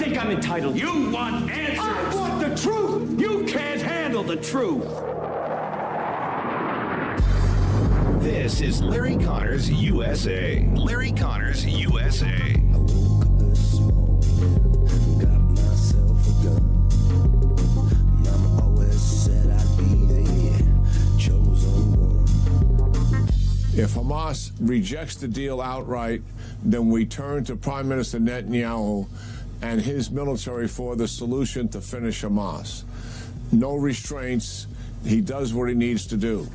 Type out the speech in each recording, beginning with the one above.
think I'm entitled? You want answers. I want the truth. You can't handle the truth. This is Larry Connors USA. Larry Connors USA. I woke up this morning, got myself a gun. Mama always said I'd be the chosen one. If Hamas rejects the deal outright, then we turn to Prime Minister Netanyahu and his military for the solution to finish Hamas. No restraints. He does what he needs to do.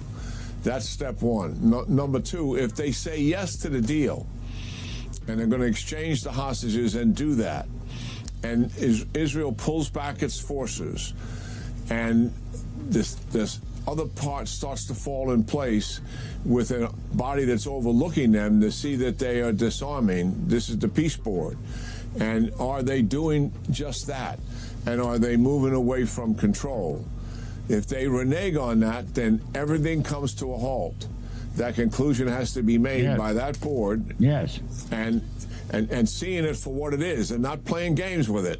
That's step one. Number two, if they say yes to the deal, and they're going to exchange the hostages and do that, and Israel pulls back its forces, and this other part starts to fall in place with a body that's overlooking them to see that they are disarming. This is the peace board. And are they doing just that? And are they moving away from control? If they renege on that, then everything comes to a halt. That conclusion has to be made by that board. Yes. And seeing it for what it is and not playing games with it.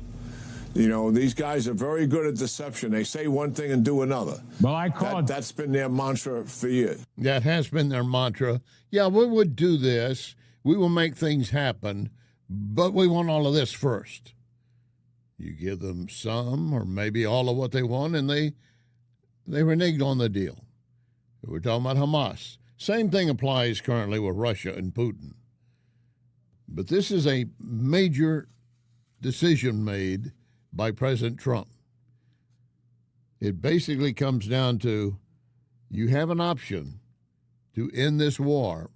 You know, these guys are very good at deception. They say one thing and do another. Well, that's been their mantra for years. That has been their mantra. Yeah, we would do this. We will make things happen, but we want all of this first. You give them some or maybe all of what they want, and they reneged on the deal. We're talking about Hamas. Same thing applies currently with Russia and Putin. But this is a major decision made by President Trump. It basically comes down to you have an option to end this war,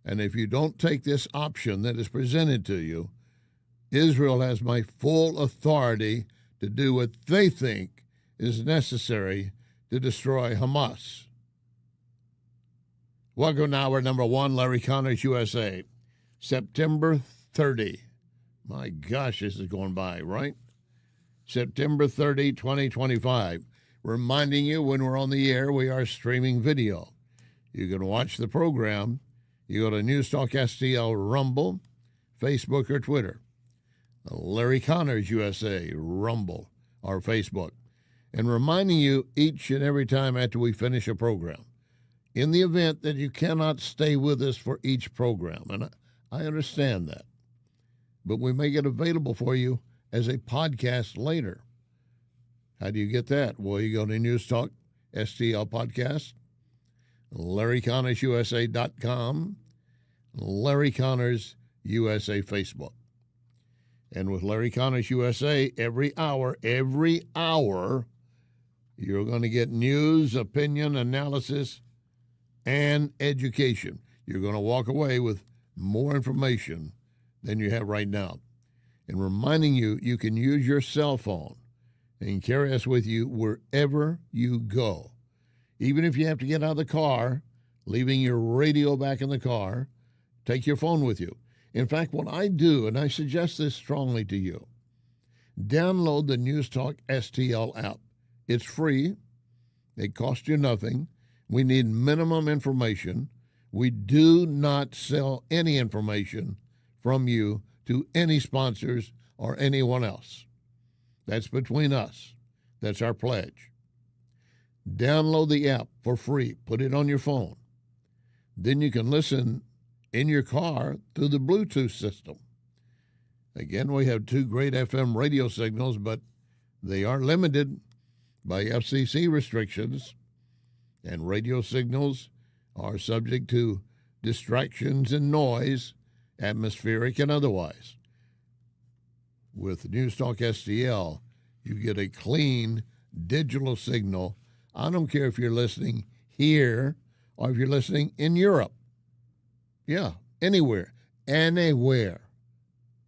and if you don't take this option that is presented to you, Israel has my full authority to do what they think is necessary to destroy Hamas. Welcome to hour number one, Larry Connors USA. September 30. My gosh, this is going by, right? September 30, 2025. Reminding you when we're on the air, we are streaming video. You can watch the program. You go to NewsTalkSTL Rumble, Facebook, or Twitter. Larry Connors USA, Rumble, or Facebook. And reminding you each and every time after we finish a program, in the event that you cannot stay with us for each program, and I understand that, but we make it available for you as a podcast later. How do you get that? Well, you go to News Talk STL Podcast, LarryConnorsUSA.com, Larry Connors USA Facebook. And with Larry Connors USA, every hour, you're going to get news, opinion, analysis, and education. You're going to walk away with more information than you have right now. And reminding you, you can use your cell phone and carry us with you wherever you go. Even if you have to get out of the car, leaving your radio back in the car, take your phone with you. In fact, what I do, and I suggest this strongly to you, download the News Talk STL app. It's free. It costs you nothing. We need minimum information. We do not sell any information from you to any sponsors or anyone else. That's between us. That's our pledge. Download the app for free. Put it on your phone. Then you can listen in your car through the Bluetooth system. Again, we have 2 great FM radio signals, but they are limited by FCC restrictions, and radio signals are subject to distractions and noise, atmospheric and otherwise. With News Talk STL, you get a clean digital signal. I don't care if you're listening here or if you're listening in Europe. Yeah, anywhere.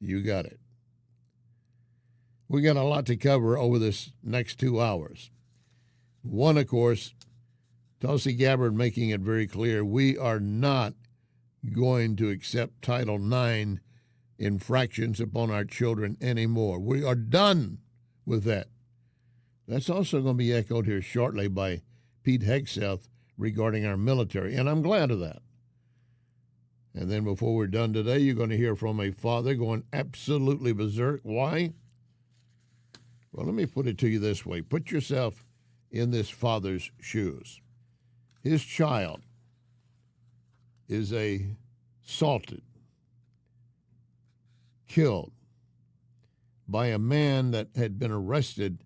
You got it. We got a lot to cover over this next 2 hours. One, of course, Tulsi Gabbard making it very clear we are not going to accept Title IX infractions upon our children anymore. We are done with that. That's also going to be echoed here shortly by Pete Hegseth regarding our military, and I'm glad of that. And then before we're done today, you're going to hear from a father going absolutely berserk. Why? Well, let me put it to you this way. Put yourself in this father's shoes. His child is assaulted, killed by a man that had been arrested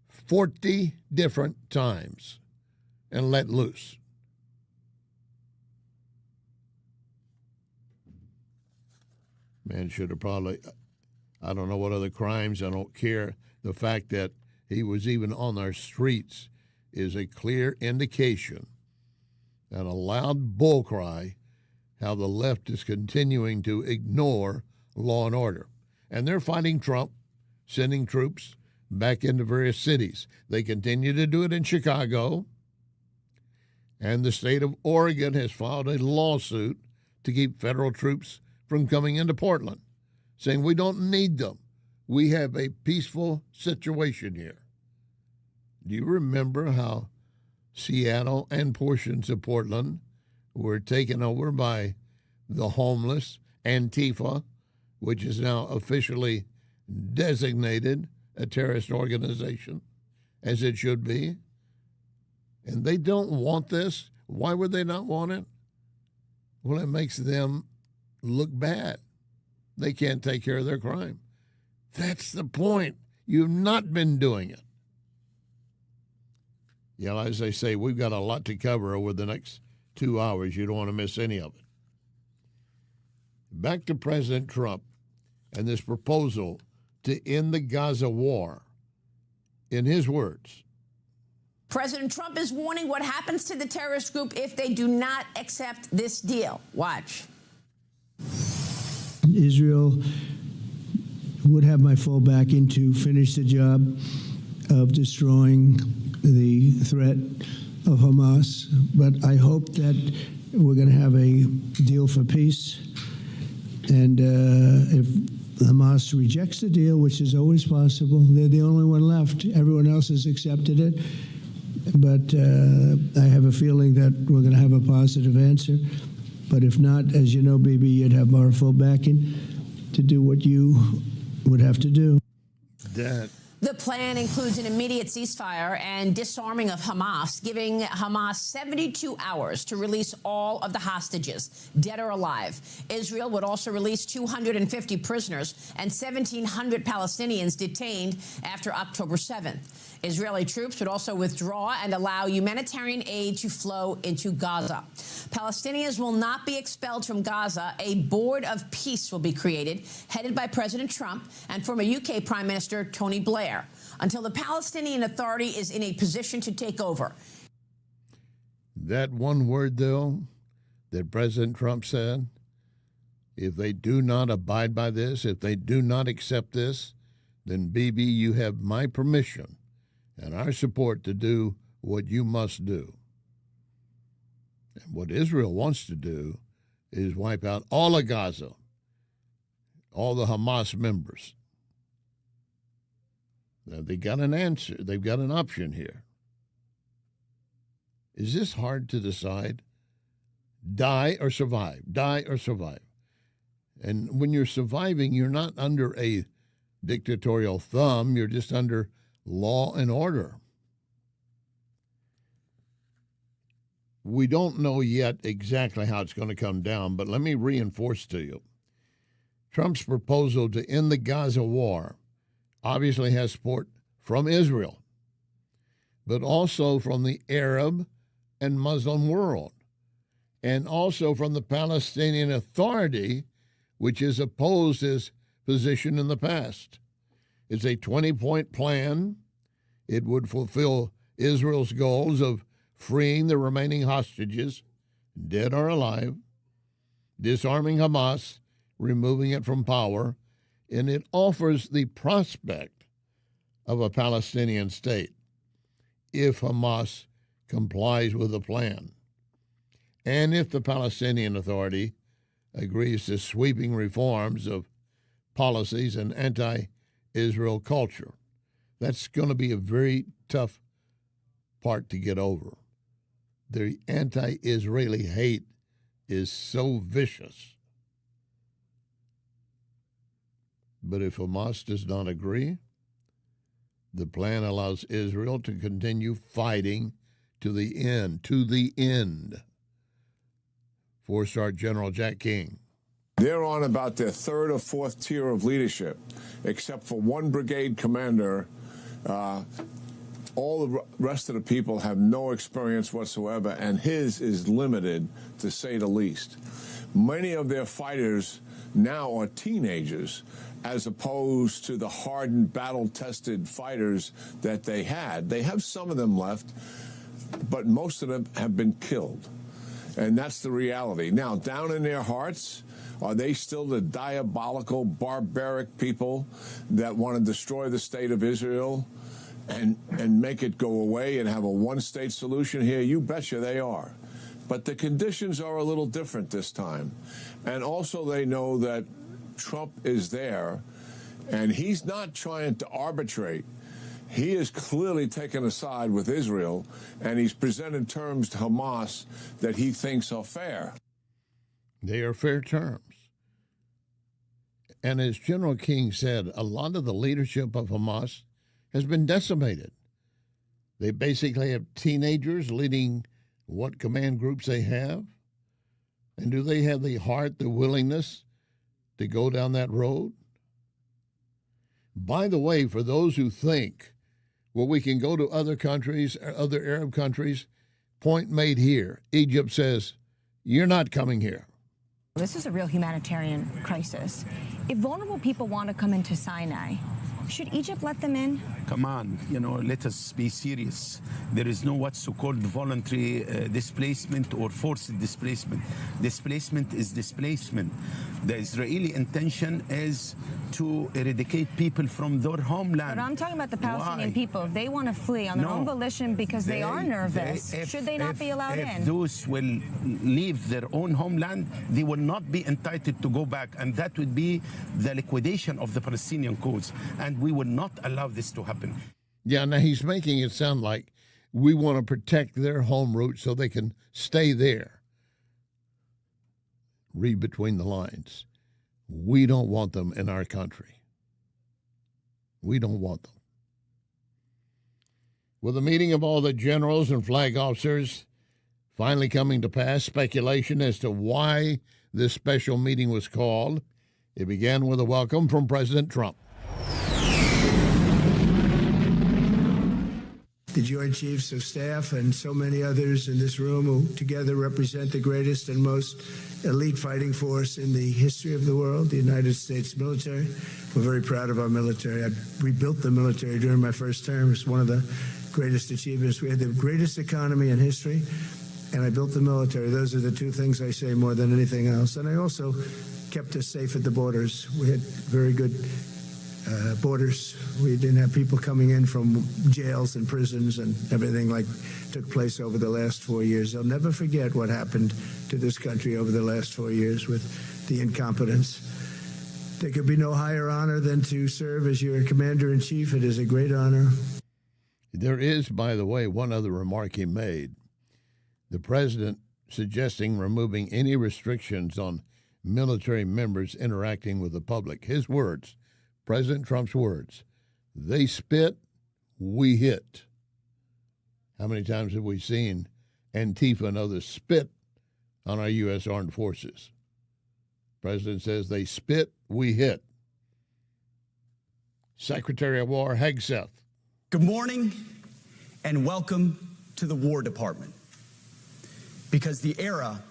40 different times and let loose. Man should have probably, I don't know what other crimes, I don't care. The fact that he was even on our streets is a clear indication and a loud bull cry how the left is continuing to ignore law and order. And they're fighting Trump, sending troops back into various cities. They continue to do it in Chicago. And the state of Oregon has filed a lawsuit to keep federal troops from coming into Portland, saying we don't need them. We have a peaceful situation here. Do you remember how Seattle and portions of Portland were taken over by the homeless, Antifa, which is now officially designated a terrorist organization, as it should be? And they don't want this. Why would they not want it? Well, it makes them look bad. They can't take care of their crime. That's the point. You've not been doing it. Yeah, as they say, we've got a lot to cover over the next 2 hours. You don't want to miss any of it. Back to President Trump and this proposal to end the Gaza war. In his words, President Trump is warning what happens to the terrorist group if they do not accept this deal. Watch. Israel would have my full backing to finish the job of destroying the threat of Hamas. But I hope that we're going to have a deal for peace. And if Hamas rejects the deal, which is always possible, they're the only one left. Everyone else has accepted it. But I have a feeling that we're going to have a positive answer. But if not, as you know, Bibi, you'd have our full backing to do what you would have to do. The plan includes an immediate ceasefire and disarming of Hamas, giving Hamas 72 hours to release all of the hostages, dead or alive. Israel would also release 250 prisoners and 1,700 Palestinians detained after October 7th. Israeli troops would also withdraw and allow humanitarian aid to flow into Gaza. Palestinians will not be expelled from Gaza. A board of peace will be created, headed by President Trump and former UK Prime Minister Tony Blair, until the Palestinian Authority is in a position to take over. That one word, though, that President Trump said, if they do not abide by this, if they do not accept this, then, Bibi, you have my permission and our support to do what you must do. And what Israel wants to do is wipe out all of Gaza, all the Hamas members. Now, they got an answer. They've got an option here. Is this hard to decide? Die or survive. Die or survive. And when you're surviving, you're not under a dictatorial thumb. You're just under law and order. We don't know yet exactly how it's going to come down, but let me reinforce to you. Trump's proposal to end the Gaza war obviously has support from Israel, but also from the Arab and Muslim world, and also from the Palestinian Authority, which has opposed his position in the past. It's a 20-point plan. It would fulfill Israel's goals of freeing the remaining hostages, dead or alive, disarming Hamas, removing it from power, and it offers the prospect of a Palestinian state if Hamas complies with the plan, and if the Palestinian Authority agrees to sweeping reforms of policies and anti-Israel culture. That's going to be a very tough part to get over. The anti-Israeli hate is so vicious. But if Hamas does not agree, The plan allows Israel to continue fighting to the end. To the end. 4-star General Jack King. They're on about their third or fourth tier of leadership, except for one brigade commander. All the rest of the people have no experience whatsoever, and his is limited, to say the least. Many of their fighters now are teenagers, as opposed to the hardened, battle-tested fighters that they had. They have some of them left, but most of them have been killed. And that's the reality. Now, down in their hearts, are they still the diabolical, barbaric people that want to destroy the state of Israel and make it go away and have a one-state solution here? You betcha they are. But the conditions are a little different this time. And also they know that Trump is there, and he's not trying to arbitrate. He is clearly taken a side with Israel, and he's presented terms to Hamas that he thinks are fair. They are fair terms. And as General King said, a lot of the leadership of Hamas has been decimated. They basically have teenagers leading what command groups they have. And do they have the heart, the willingness to go down that road? By the way, for those who think, well, we can go to other countries, other Arab countries, point made here. Egypt says, you're not coming here. This is a real humanitarian crisis. If vulnerable people want to come into Sinai, should Egypt let them in? Come on, let us be serious. There is no what's so-called voluntary displacement or forced displacement. Displacement is displacement. The Israeli intention is to eradicate people from their homeland. But I'm talking about the Palestinian people. If they want to flee on their own volition because they are nervous, should they not be allowed in? If those will leave their own homeland, they will not be entitled to go back. And that would be the liquidation of the Palestinian cause. And we will not allow this to happen. Yeah, now he's making it sound like we want to protect their home route so they can stay there. Read between the lines. We don't want them in our country. We don't want them. With the meeting of all the generals and flag officers finally coming to pass, speculation as to why this special meeting was called. It began with a welcome from President Trump. The Joint Chiefs of Staff and so many others in this room who together represent the greatest and most elite fighting force in the history of the world, the United States military. We're very proud of our military. I rebuilt the military during my first term. It's one of the greatest achievements. We had the greatest economy in history, and I built the military. Those are the two things I say more than anything else. And I also kept us safe at the borders. We had very good borders. We didn't have people coming in from jails and prisons and everything like took place over the last 4 years. They'll never forget what happened to this country over the last 4 years with the incompetence. There could be no higher honor than to serve as your commander-in-chief. It is a great honor. There is, by the way, one other remark he made. The president suggesting removing any restrictions on military members interacting with the public. His words, President Trump's words, they spit, we hit. How many times have we seen Antifa and others spit on our U.S. Armed Forces? President says they spit, we hit. Secretary of War Hegseth. Good morning and welcome to the War Department. Because the era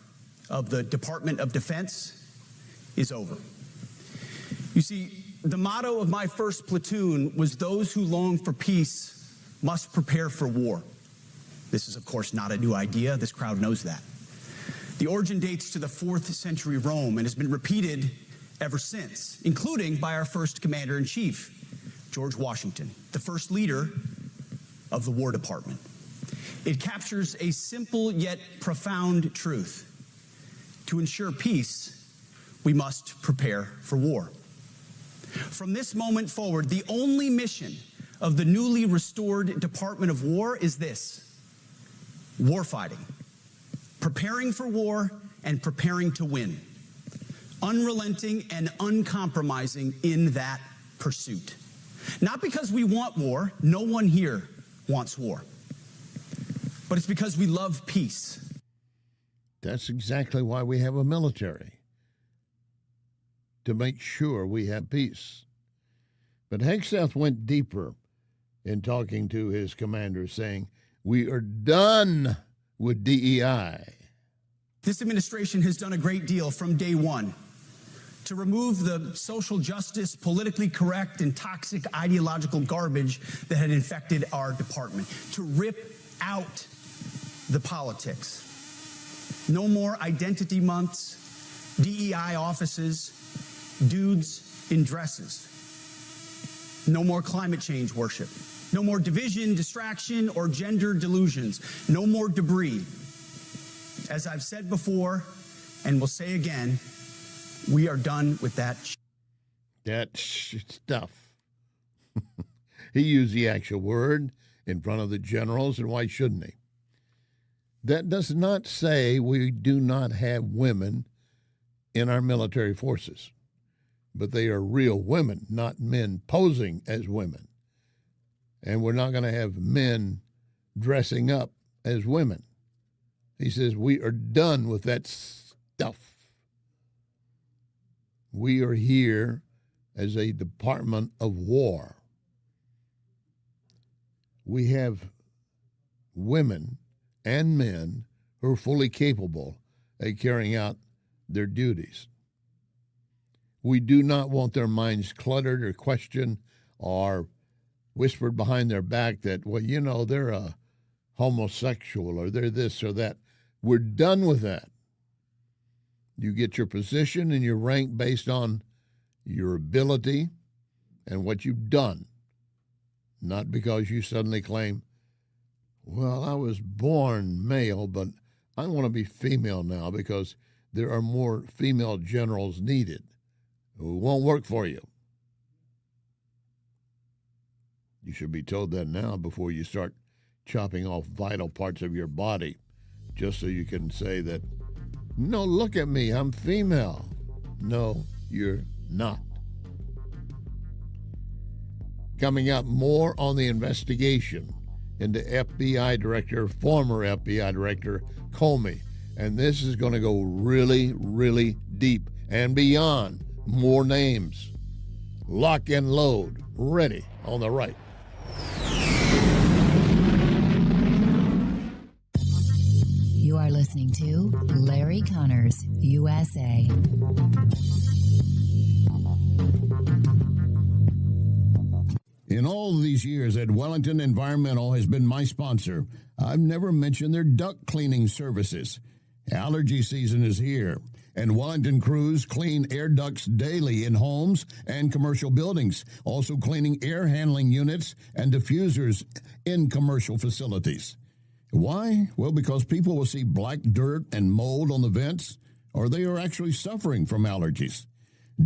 of the Department of Defense is over. You see, the motto of my first platoon was those who long for peace must prepare for war. This is, of course, not a new idea. This crowd knows that. The origin dates to the 4th century Rome and has been repeated ever since, including by our first commander-in-chief, George Washington, the first leader of the War Department. It captures a simple yet profound truth. To ensure peace, we must prepare for war. From this moment forward, the only mission of the newly restored Department of War is this: warfighting, preparing for war and preparing to win, unrelenting and uncompromising in that pursuit. Not because we want war. No one here wants war. But it's because we love peace. That's exactly why we have a military, to make sure we have peace. But Hegseth went deeper in talking to his commander, saying, we are done with DEI. This administration has done a great deal from day one to remove the social justice, politically correct, and toxic ideological garbage that had infected our department, to rip out the politics. No more identity months, DEI offices, dudes in dresses. No more climate change worship. No more division, distraction, or gender delusions. No more debris. As I've said before, and will say again, we are done with that. That stuff. He used the actual word in front of the generals, and why shouldn't he? That does not say we do not have women in our military forces, but they are real women, not men posing as women. And we're not going to have men dressing up as women. He says we are done with that stuff. We are here as a Department of War. We have women and men who are fully capable of carrying out their duties. We do not want their minds cluttered or questioned or whispered behind their back that, well, you know, they're a homosexual or they're this or that. We're done with that. You get your position and your rank based on your ability and what you've done, not because you suddenly claim, well, I was born male, but I want to be female now because there are more female generals needed. It won't work for you. You should be told that now before you start chopping off vital parts of your body, just so you can say that, no, look at me, I'm female. No, you're not. Coming up, more on the investigation into former FBI Director Comey. And this is going to go really, really deep and beyond. More names. Lock and load. Ready on the right. You are listening to Larry Connors, USA. In all these years that Wellington Environmental has been my sponsor, I've never mentioned their duct cleaning services. Allergy season is here, and Wellington crews clean air ducts daily in homes and commercial buildings, also cleaning air handling units and diffusers in commercial facilities. Why? Well, because people will see black dirt and mold on the vents, or they are actually suffering from allergies.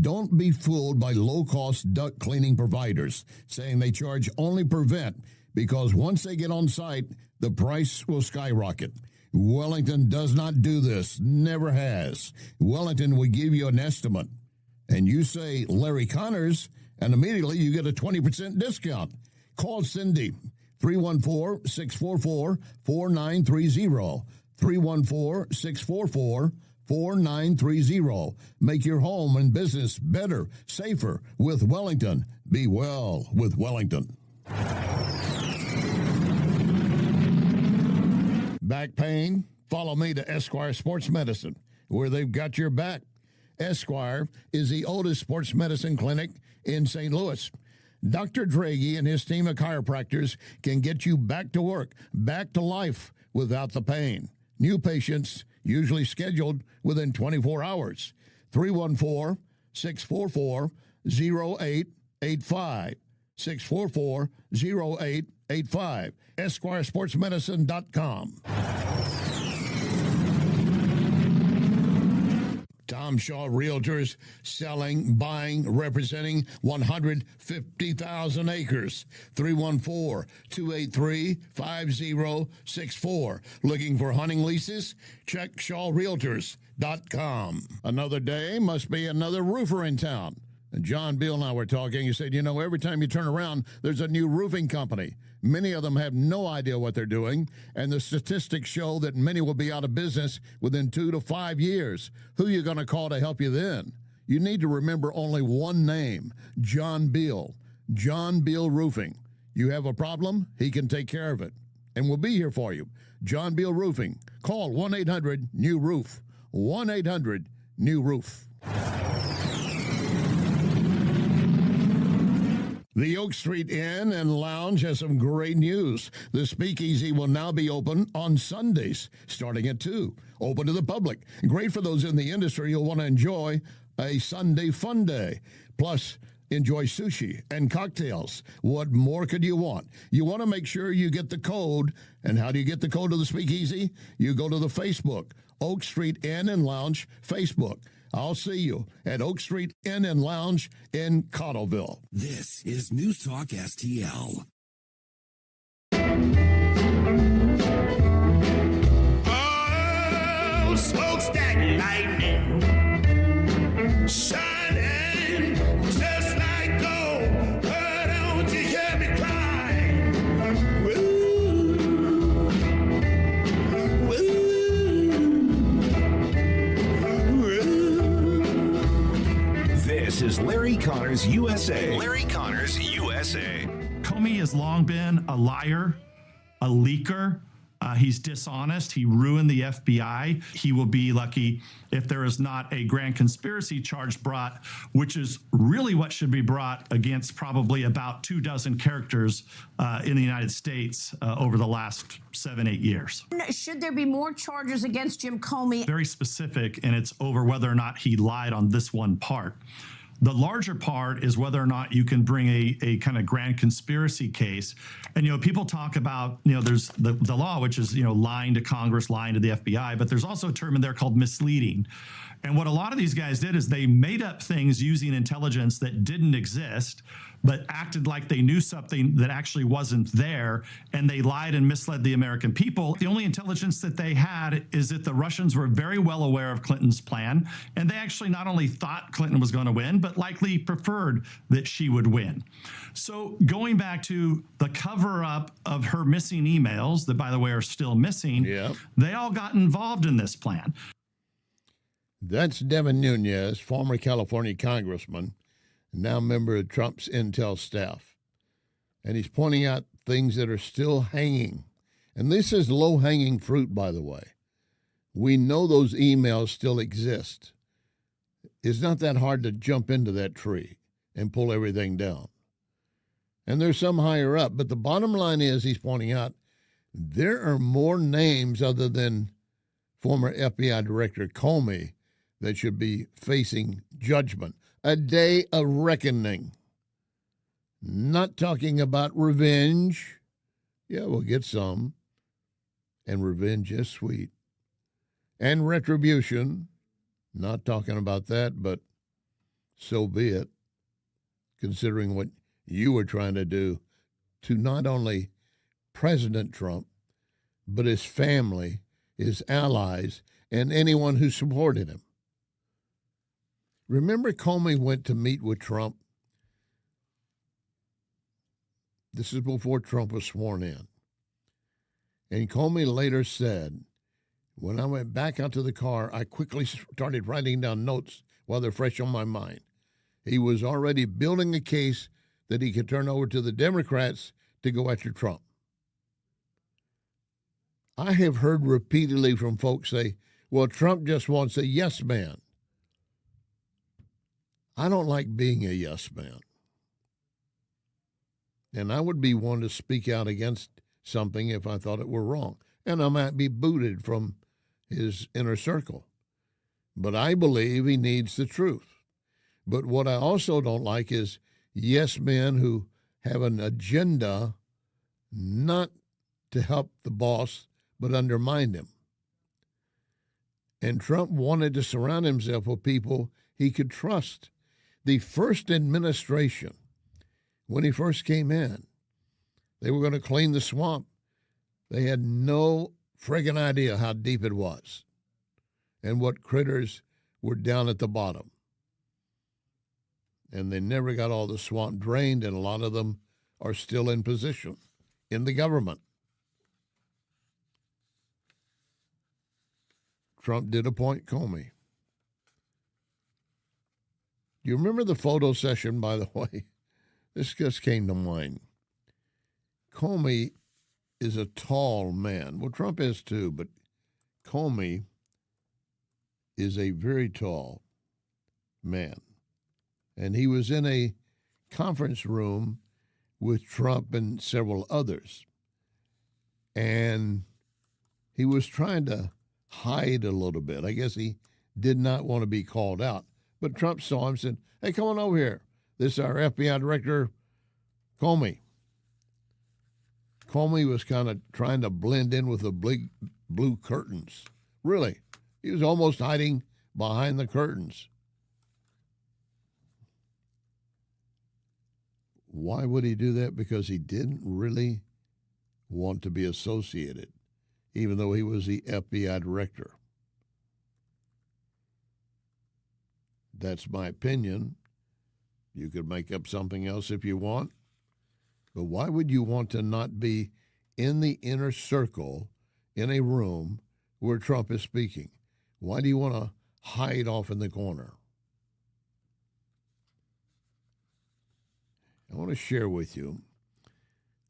Don't be fooled by low-cost duct cleaning providers saying they charge only per vent, because once they get on site, the price will skyrocket. Wellington does not do this, never has. Wellington will give you an estimate, and you say Larry Connors, and immediately you get a 20% discount. Call Cindy, 314-644-4930, 314-644-4930. Make your home and business better, safer with Wellington. Be well with Wellington. Back pain? Follow me to Esquire Sports Medicine, where they've got your back. Esquire is the oldest sports medicine clinic in St. Louis. Dr. Draghi and his team of chiropractors can get you back to work, back to life without the pain. New patients usually scheduled within 24 hours. 314-644-0885. 644-0885. EsquireSportsMedicine.com. Tom Shaw Realtors, selling, buying, representing 150,000 acres. 314-283-5064. Looking for hunting leases? Check ShawRealtors.com. Another day must be another roofer in town. And John Beal and I were talking. He said, you know, every time you turn around, there's a new roofing company. Many of them have no idea what they're doing, and the statistics show that many will be out of business within 2 to 5 years. Who are you going to call to help you then? You need to remember only one name, John Beal. John Beal Roofing. You have a problem, he can take care of it. And we'll be here for you. John Beal Roofing. Call 1-800-NEW-ROOF. 1-800-NEW-ROOF. The Oak Street Inn and Lounge has some great news. The Speakeasy will now be open on Sundays, starting at 2. Open to the public. Great for those in the industry who'll want to enjoy a Sunday fun day. Plus, enjoy sushi and cocktails. What more could you want? You want to make sure you get the code. And how do you get the code to the Speakeasy? You go to the Facebook, Oak Street Inn and Lounge Facebook. I'll see you at Oak Street Inn and Lounge in Cottleville. This is News Talk STL. Oh, smokestack lightning, shining just like gold. Oh, don't you hear me cry? Woo, woo, woo. This is Larry Connors USA. Larry Connors USA. Comey has long been a liar, a leaker. He's dishonest. He ruined the FBI. He will be lucky if there is not a grand conspiracy charge brought, which is really what should be brought against probably about 24 characters in the United States over the last 7-8 years. Should there be more charges against Jim Comey? Very specific, and it's over whether or not he lied on this one part. The larger part is whether or not you can bring a kind of grand conspiracy case. And, people talk about, there's the law, which is, lying to Congress, lying to the FBI, but there's also a term in there called misleading. And what a lot of these guys did is they made up things using intelligence that didn't exist, but acted like they knew something that actually wasn't there, and they lied and misled the American people. The only intelligence that they had is that the Russians were very well aware of Clinton's plan, and they actually not only thought Clinton was going to win, but likely preferred that she would win. So going back to the cover-up of her missing emails, that, by the way, are still missing, they all got involved in this plan. That's Devin Nunes, former California congressman, now member of Trump's intel staff. And he's pointing out things that are still hanging. And this is low-hanging fruit, by the way. We know those emails still exist. It's not that hard to jump into that tree and pull everything down. And there's some higher up. But the bottom line is, he's pointing out, there are more names other than former FBI Director Comey that should be facing judgment. A day of reckoning. Not talking about revenge. Yeah, we'll get some. And revenge is sweet. And retribution. Not talking about that, but so be it. Considering what you were trying to do to not only President Trump, but his family, his allies, and anyone who supported him. Remember, Comey went to meet with Trump. This is before Trump was sworn in. And Comey later said, when I went back out to the car, I quickly started writing down notes while they're fresh on my mind. He was already building a case that he could turn over to the Democrats to go after Trump. I have heard repeatedly from folks say, well, Trump just wants a yes man. I don't like being a yes man. And I would be one to speak out against something if I thought it were wrong. And I might be booted from his inner circle. But I believe he needs the truth. But what I also don't like is yes men who have an agenda not to help the boss, but undermine him. And Trump wanted to surround himself with people he could trust. The first administration, when he first came in, they were going to clean the swamp. They had no friggin' idea how deep it was and what critters were down at the bottom. and they never got all the swamp drained, and a lot of them are still in position in the government. Trump did appoint Comey. Do you remember the photo session, by the way? This just came to mind. Comey is a tall man. Well, Trump is too, but Comey is a very tall man. And he was in a conference room with Trump and several others. And he was trying to hide a little bit. I guess he did not want to be called out. But Trump saw him and said, "Hey, come on over here. This is our FBI director, Comey." Comey was kind of trying to blend in with the big blue curtains. Really, he was almost hiding behind the curtains. Why would he do that? Because he didn't really want to be associated, even though he was the FBI director. That's my opinion. You could make up something else if you want. But why would you want to not be in the inner circle in a room where Trump is speaking? Why do you want to hide off in the corner? I want to share with you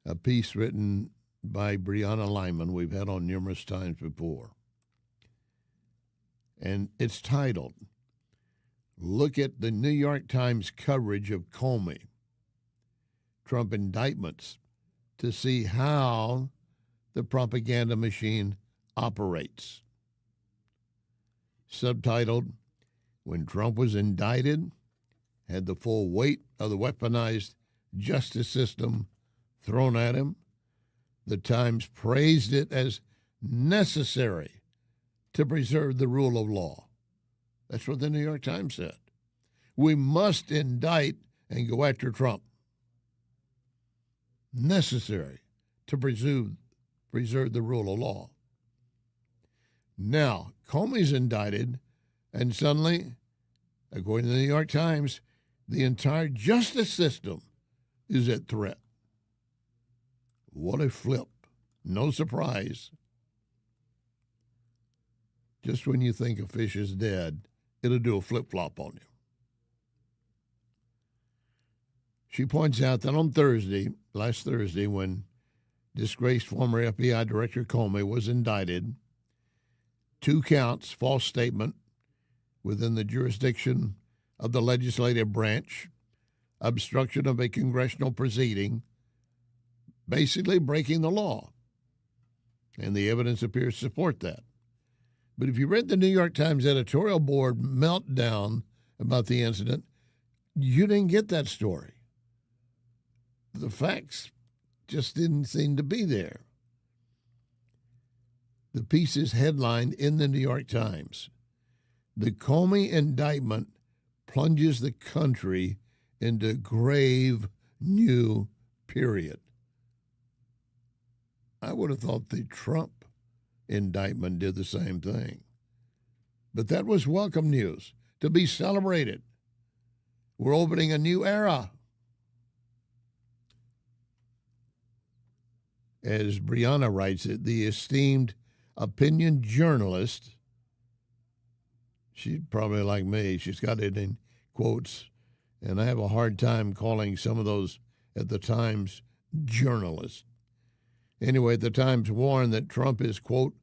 a piece written by Brianna Lyman we've had on numerous times before. And it's titled, "Look at the New York Times coverage of Comey, Trump indictments, to see how the propaganda machine operates." Subtitled, "When Trump was indicted, had the full weight of the weaponized justice system thrown at him, the Times praised it as necessary to preserve the rule of law." That's what the New York Times said. We must indict and go after Trump. Necessary to preserve the rule of law. Now, Comey's indicted, and suddenly, according to the New York Times, the entire justice system is at threat. What a flip. No surprise. Just when you think a fish is dead, it'll do a flip-flop on you. She points out that on last Thursday, when disgraced former FBI Director Comey was indicted, 2 counts, false statement within the jurisdiction of the legislative branch, obstruction of a congressional proceeding, basically breaking the law. And the evidence appears to support that. But if you read the New York Times editorial board meltdown about the incident, you didn't get that story. The facts just didn't seem to be there. The piece is headlined in the New York Times, "The Comey indictment plunges the country into grave new period." I would have thought the Trump indictment did the same thing. But that was welcome news to be celebrated. We're opening a new era. As Brianna writes it, the esteemed opinion journalist, she's probably like me, she's got it in quotes, and I have a hard time calling some of those at the Times journalists. Anyway, the Times warned that Trump is, quote,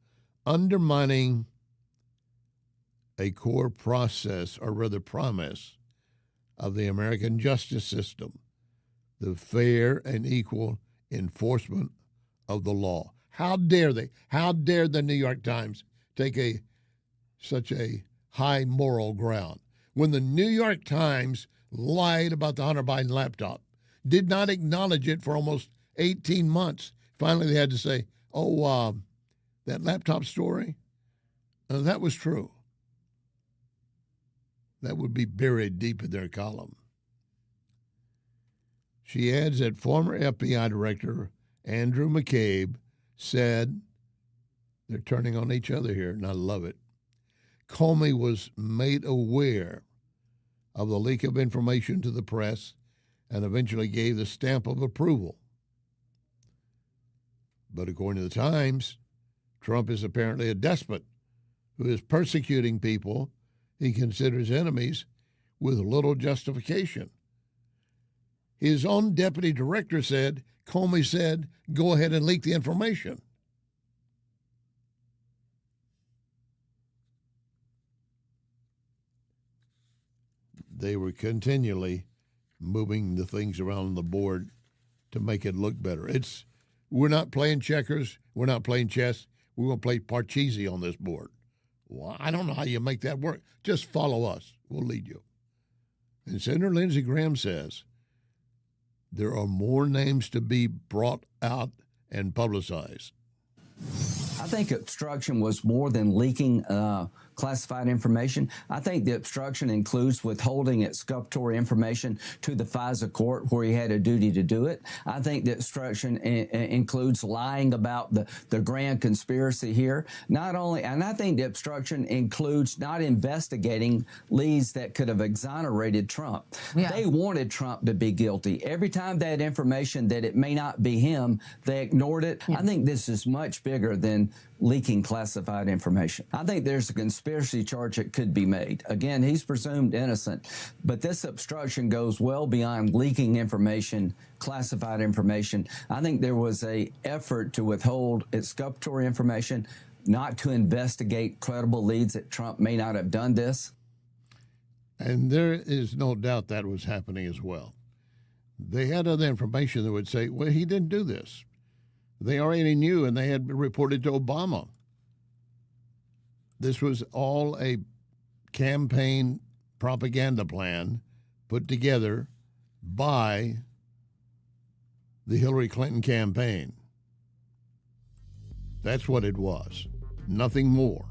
undermining a core process, or rather promise, of the American justice system, the fair and equal enforcement of the law. How dare they? How dare the New York Times take such a high moral ground when the New York Times lied about the Hunter Biden laptop, did not acknowledge it for almost 18 months. Finally, they had to say, that laptop story, that was true. That would be buried deep in their column. She adds that former FBI Director Andrew McCabe said, they're turning on each other here, and I love it, Comey was made aware of the leak of information to the press and eventually gave the stamp of approval. But according to the Times, Trump is apparently a despot who is persecuting people he considers enemies with little justification. His own deputy director said, Comey said, go ahead and leak the information. They were continually moving the things around the board to make it look better. We're not playing checkers. We're not playing chess. We're going to play Parcheesi on this board. Well, I don't know how you make that work. Just follow us. We'll lead you. And Senator Lindsey Graham says there are more names to be brought out and publicized. I think obstruction was more than leaking classified information. I think the obstruction includes withholding exculpatory information to the FISA court where he had a duty to do it. I think the obstruction includes lying about the grand conspiracy here. Not only, and I think the obstruction includes not investigating leads that could have exonerated Trump. Yeah. They wanted Trump to be guilty. Every time they had information that it may not be him, they ignored it. Yeah. I think this is much bigger than leaking classified information. I think there's a conspiracy charge that could be made. Again, he's presumed innocent, but this obstruction goes well beyond leaking information, classified information. I think there was a effort to withhold exculpatory information, not to investigate credible leads that Trump may not have done this. And there is no doubt that was happening as well. They had other information that would say, well, he didn't do this. They already knew, and they had reported to Obama. This was all a campaign propaganda plan put together by the Hillary Clinton campaign. That's what it was, nothing more.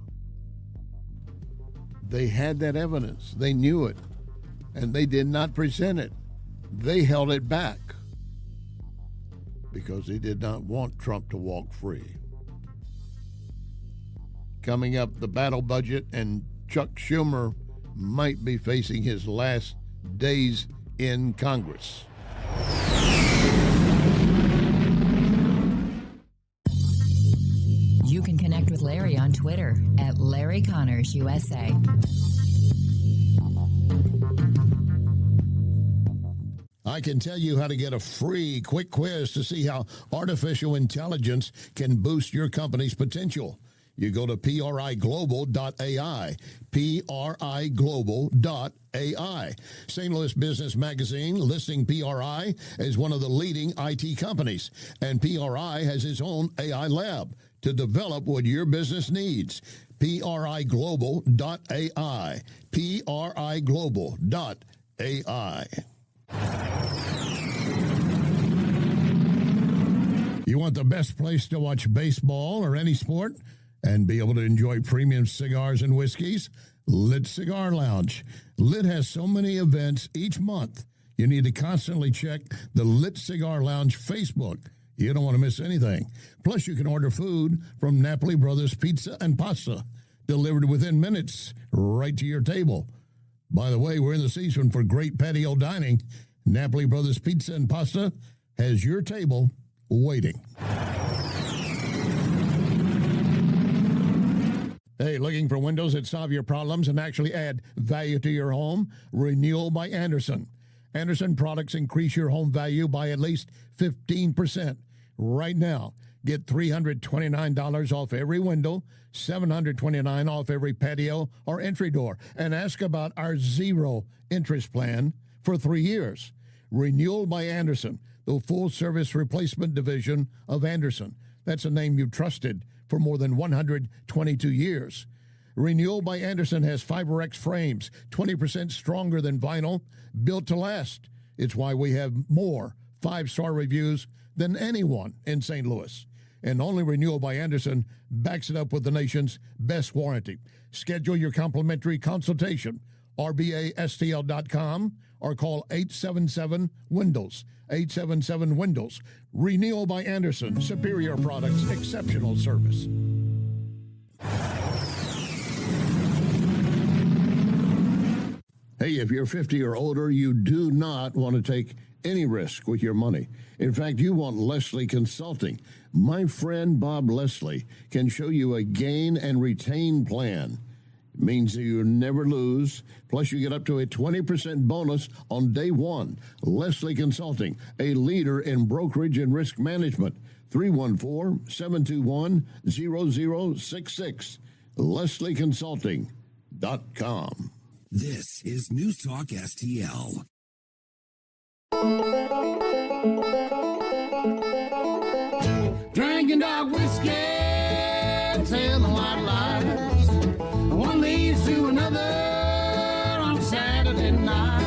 They had that evidence. They knew it, and they did not present it. They held it back because they did not want Trump to walk free. Coming up, the battle budget, and Chuck Schumer might be facing his last days in Congress. You can connect with Larry on Twitter at Larry Connors USA. I can tell you how to get a free quick quiz to see how artificial intelligence can boost your company's potential. You go to priglobal.ai, priglobal.ai. St. Louis Business Magazine listing PRI as one of the leading IT companies, and PRI has its own AI lab to develop what your business needs. priglobal.ai, priglobal.ai. You want the best place to watch baseball or any sport and be able to enjoy premium cigars and whiskeys? Lit Cigar Lounge. Lit has so many events each month. You need to constantly check the Lit Cigar Lounge Facebook. You don't want to miss anything. Plus, you can order food from Napoli Brothers Pizza and Pasta, delivered within minutes right to your table. By the way, we're in the season for great patio dining. Napoli Brothers Pizza and Pasta has your table waiting. Hey, looking for windows that solve your problems and actually add value to your home? Renewal by Andersen. Andersen products increase your home value by at least 15%. Right now, get $329 off every window, $729 off every patio or entry door, and ask about our zero interest plan for 3 years. Renewal by Andersen, the full-service replacement division of Andersen. That's a name you've trusted for more than 122 years. Renewal by Andersen has FiberX frames, 20% stronger than vinyl, built to last. It's why we have more 5-star reviews than anyone in St. Louis. And only Renewal by Andersen backs it up with the nation's best warranty. Schedule your complimentary consultation, rbastl.com, or call 877-WINDOWS, 877-WINDOWS. Renewal by Andersen, superior products, exceptional service. Hey, if you're 50 or older, you do not want to take any risk with your money. In fact, you want Leslie Consulting. My friend Bob Leslie can show you a gain and retain plan. It means that you never lose. Plus, you get up to a 20% bonus on day one. Leslie Consulting, a leader in brokerage and risk management. 314-721-0066. LeslieConsulting.com. This is NewsTalk STL. Drinking dog whiskey, telling white lies. One leads to another on Saturday night.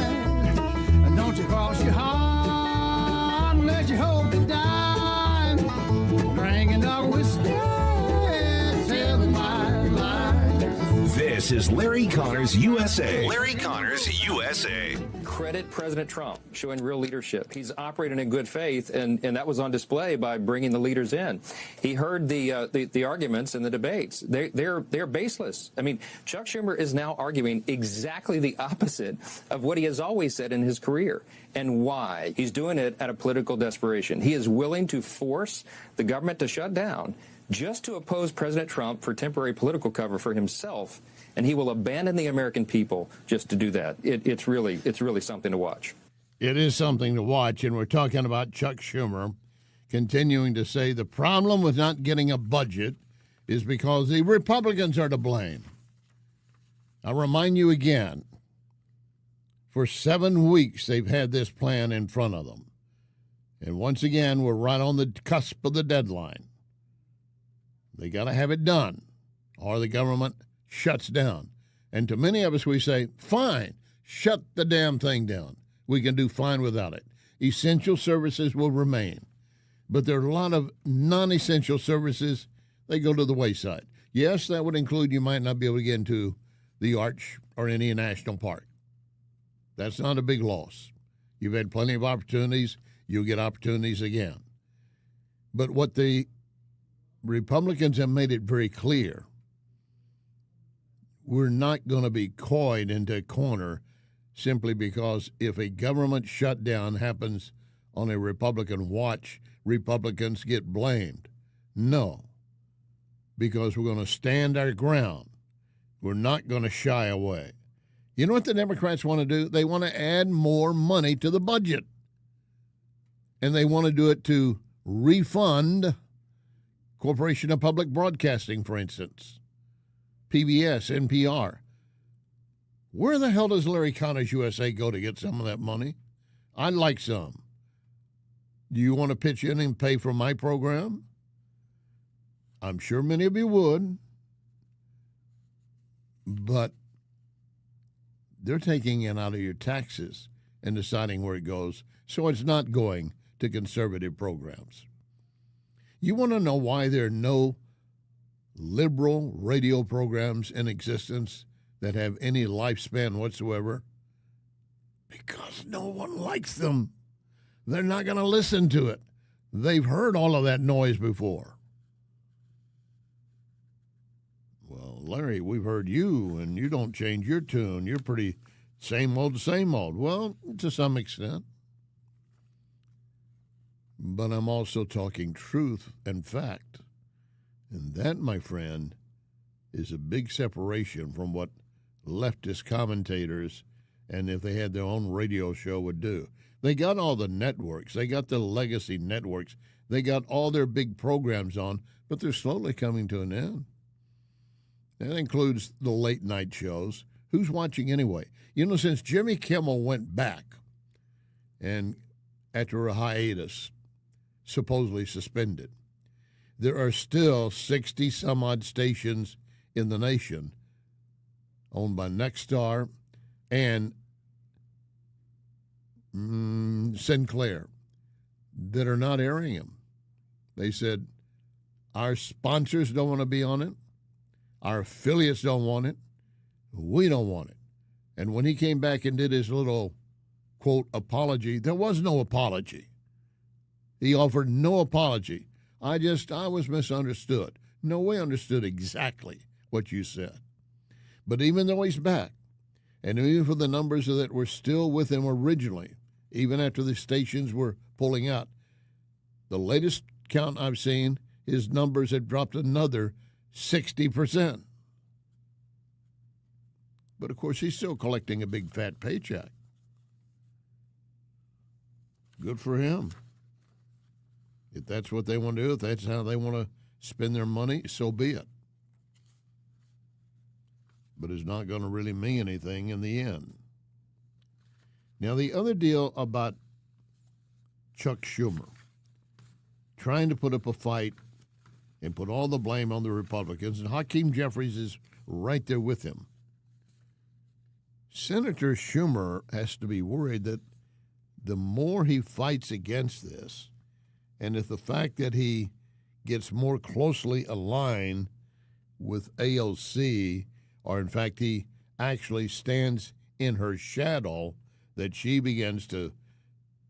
And don't you cross your heart unless you hope to die. Drinking dog whiskey, telling white lies. This is Larry Connors USA. Larry Connors USA. Credit President Trump, showing real leadership. He's operating in good faith, and that was on display by bringing the leaders in. He heard the arguments and the debates. They're baseless. I mean, Chuck Schumer is now arguing exactly the opposite of what he has always said in his career. And why? He's doing it out of political desperation. He is willing to force the government to shut down just to oppose President Trump for temporary political cover for himself, and he will abandon the American people just to do that. It's really something to watch. It is something to watch, and we're talking about Chuck Schumer continuing to say the problem with not getting a budget is because the Republicans are to blame. I'll remind you again, for 7 weeks they've had this plan in front of them. And once again, we're right on the cusp of the deadline. They got to have it done, or the government shuts down. And to many of us, we say, fine, shut the damn thing down. We can do fine without it. Essential services will remain. But there are a lot of non-essential services, they go to the wayside. Yes, that would include you might not be able to get into the Arch or any national park. That's not a big loss. You've had plenty of opportunities. You'll get opportunities again. But what the Republicans have made it very clear, we're not going to be coyed into a corner simply because if a government shutdown happens on a Republican watch, Republicans get blamed. No, because we're going to stand our ground. We're not going to shy away. You know what the Democrats want to do? They want to add more money to the budget. And they want to do it to refund Corporation of Public Broadcasting, for instance, PBS, NPR. Where the hell does Larry Connors USA go to get some of that money? I'd like some. Do you want to pitch in and pay for my program? I'm sure many of you would. But they're taking it out of your taxes and deciding where it goes, so it's not going to conservative programs. You want to know why there are no liberal radio programs in existence that have any lifespan whatsoever? Because no one likes them. They're not going to listen to it. They've heard all of that noise before. Well, Larry, we've heard you, and you don't change your tune. You're pretty same old, same old. Well, to some extent. But I'm also talking truth and fact. And that, my friend, is a big separation from what leftist commentators, and if they had their own radio show, would do. They got all the networks. They got the legacy networks. They got all their big programs on, but they're slowly coming to an end. That includes the late night shows. Who's watching anyway? You know, since Jimmy Kimmel went back and after a hiatus, supposedly suspended, there are still 60 some odd stations in the nation owned by Nexstar and Sinclair that are not airing him. They said, our sponsors don't want to be on it. Our affiliates don't want it. We don't want it. And when he came back and did his little, quote, apology, there was no apology. He offered no apology. I was misunderstood. No, we understood exactly what you said. But even though he's back, And even for the numbers that were still with him originally, even after the stations were pulling out, the latest count I've seen, his numbers had dropped another 60%. But of course, he's still collecting a big fat paycheck. Good for him. If that's what they want to do, if that's how they want to spend their money, so be it. But it's not going to really mean anything in the end. Now, the other deal about Chuck Schumer trying to put up a fight and put all the blame on the Republicans, and Hakeem Jeffries is right there with him. Senator Schumer has to be worried that the more he fights against this, and if the fact that he gets more closely aligned with AOC, or in fact he actually stands in her shadow, that she begins to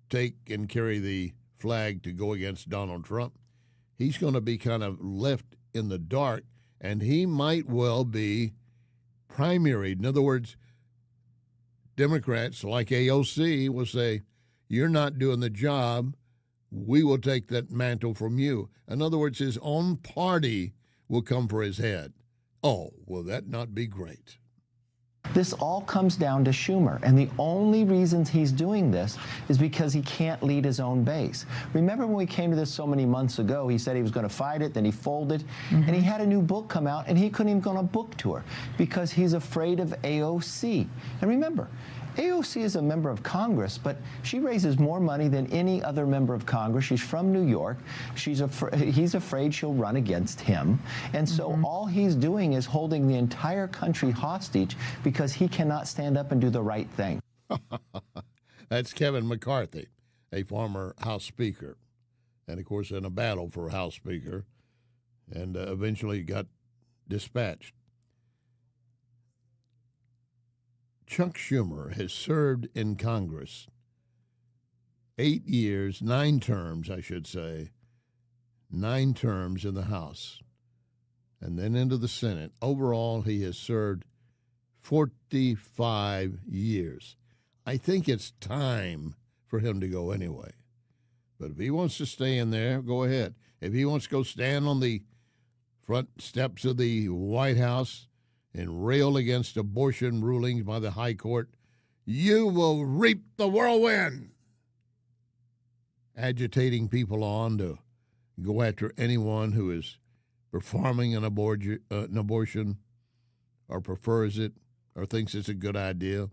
take and carry the flag to go against Donald Trump, he's going to be kind of left in the dark, and he might well be primaried. In other words, Democrats like AOC will say, you're not doing the job, we will take that mantle from you. In other words, his own party will come for his head. Oh, will that not be great? This all comes down to Schumer, and the only reasons he's doing this is because he can't lead his own base. Remember when we came to this so many months ago, he said he was going to fight it, then he folded, and he had a new book come out, and he couldn't even go on a book tour because he's afraid of AOC. And remember, AOC is a member of Congress, but she raises more money than any other member of Congress. She's from New York. He's afraid she'll run against him. And so all he's doing is holding the entire country hostage because he cannot stand up and do the right thing. That's Kevin McCarthy, a former House Speaker, and of course in a battle for House Speaker, and eventually got dispatched. Chuck Schumer has served in Congress 8 years, 9 terms, I should say, 9 terms in the House, and then into the Senate. Overall, he has served 45 years. I think it's time for him to go anyway. But if he wants to stay in there, go ahead. If he wants to go stand on the front steps of the White House and rail against abortion rulings by the high court, you will reap the whirlwind. Agitating people on to go after anyone who is performing an abortion or prefers it or thinks it's a good idea.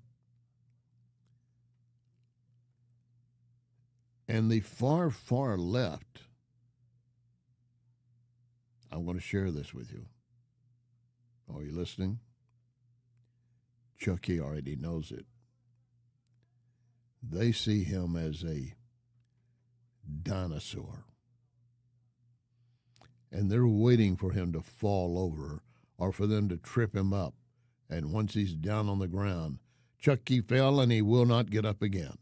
And the far, far left, I'm going to share this with you. Are you listening? Chucky already knows it. They see him as a dinosaur. And they're waiting for him to fall over or for them to trip him up. And once he's down on the ground, Chucky fell and he will not get up again.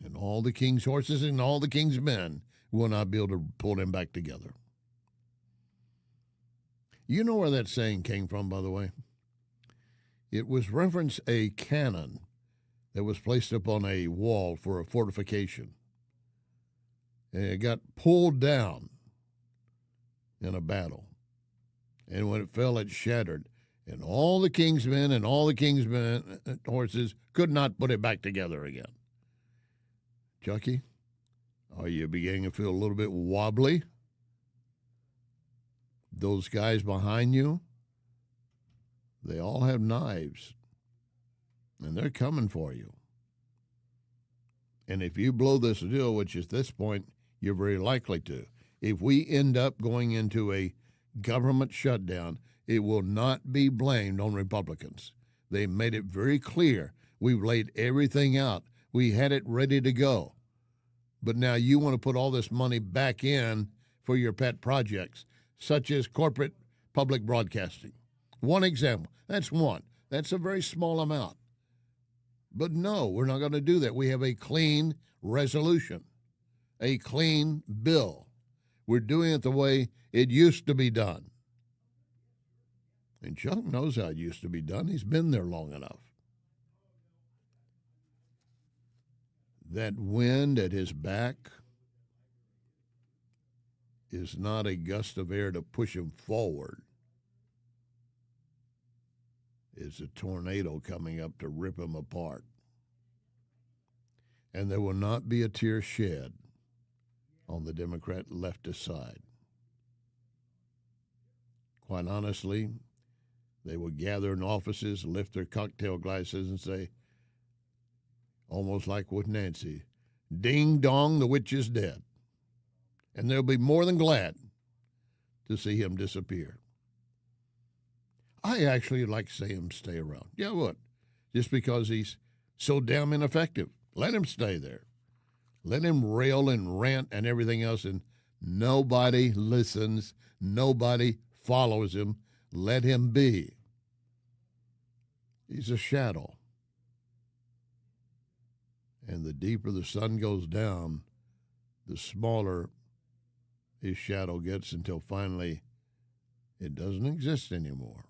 And all the king's horses and all the king's men will not be able to pull him back together. You know where that saying came from, by the way? It was reference a cannon that was placed up on a wall for a fortification. And it got pulled down in a battle. And when it fell, it shattered. And all the king's men and all the king's men horses could not put it back together again. Chucky, are you beginning to feel a little bit wobbly? Those guys behind you, they all have knives, and they're coming for you. And if you blow this deal, which at this point you're very likely to, if we end up going into a government shutdown, it will not be blamed on Republicans. They made it very clear. We've laid everything out. We had it ready to go. But now you want to put all this money back in for your pet projects, such as corporate public broadcasting. One example. That's one. That's a very small amount. But no, we're not going to do that. We have a clean resolution, a clean bill. We're doing it the way it used to be done. And Chuck knows how it used to be done. He's been there long enough. That wind at his back is not a gust of air to push him forward. It's a tornado coming up to rip him apart. And there will not be a tear shed on the Democrat leftist side. Quite honestly, they will gather in offices, lift their cocktail glasses and say, almost like with Nancy, ding dong, the witch is dead. And they'll be more than glad to see him disappear. I actually like to see him stay around. Yeah, what? Just because he's so damn ineffective. Let him stay there. Let him rail and rant and everything else, and nobody listens. Nobody follows him. Let him be. He's a shadow. And the deeper the sun goes down, the smaller his shadow gets until finally it doesn't exist anymore.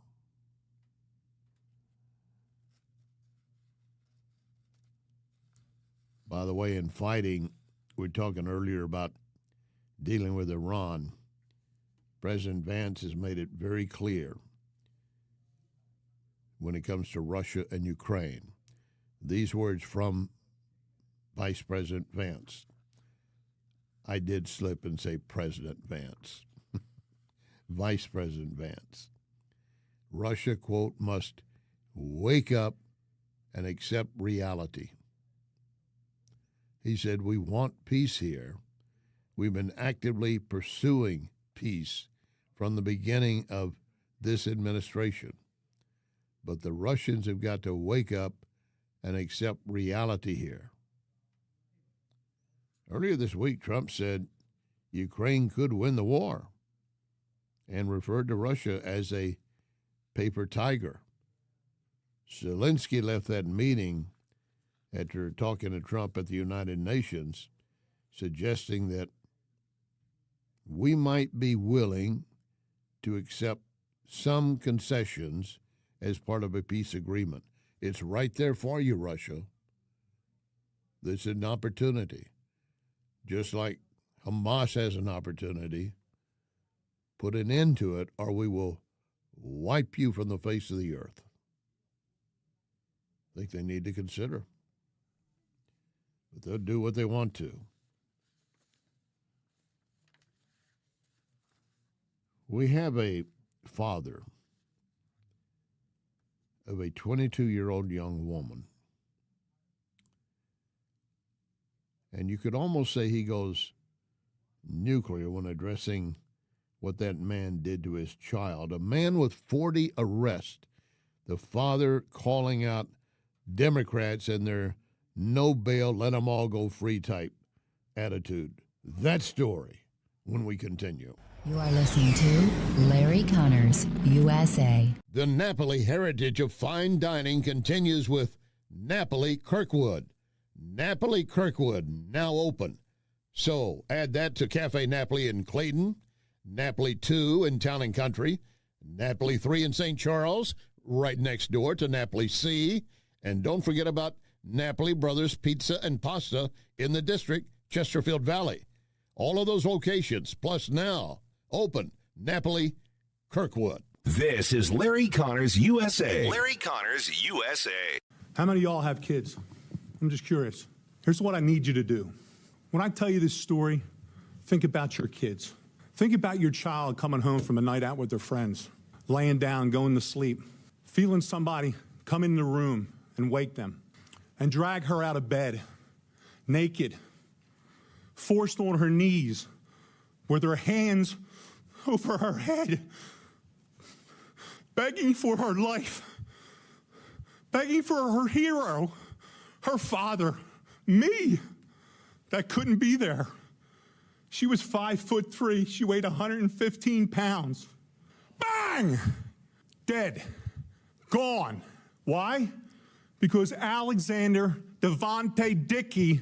By the way, in fighting, we were talking earlier about dealing with Iran. President Vance has made it very clear when it comes to Russia and Ukraine. These words from Vice President Vance. I did slip and say President Vance. Vice President Vance. Russia, quote, must wake up and accept reality. He said, we want peace here. We've been actively pursuing peace from the beginning of this administration. But the Russians have got to wake up and accept reality here. Earlier this week, Trump said Ukraine could win the war and referred to Russia as a paper tiger. Zelensky left that meeting after talking to Trump at the United Nations, suggesting that we might be willing to accept some concessions as part of a peace agreement. It's right there for you, Russia. There's an opportunity. Just like Hamas has an opportunity, put an end to it or we will wipe you from the face of the earth. I think they need to consider. But they'll do what they want to. We have a father of a 22-year-old young woman. And you could almost say he goes nuclear when addressing what that man did to his child. A man with 40 arrests. The father calling out Democrats and their no bail, let them all go free type attitude. That story when we continue. You are listening to Larry Connors, USA. The Napoli heritage of fine dining continues with Napoli Kirkwood. Napoli Kirkwood, now open. So add that to Cafe Napoli in Clayton, Napoli 2 in Town and Country, Napoli 3 in St. Charles, right next door to Napoli C, and don't forget about Napoli Brothers Pizza and Pasta in the district, Chesterfield Valley. All of those locations, plus now, open, Napoli Kirkwood. This is Larry Connors, USA. Larry Connors, USA. How many of y'all have kids? I'm just curious. Here's what I need you to do. When I tell you this story, think about your kids. Think about your child coming home from a night out with their friends, laying down, going to sleep, feeling somebody come in the room and wake them and drag her out of bed, naked, forced on her knees, with her hands over her head, begging for her life, begging for her hero, her father, me, that couldn't be there. She was 5'3". She weighed 115 pounds. Bang! Dead. Gone. Why? Because Alexander Devontae Dickey,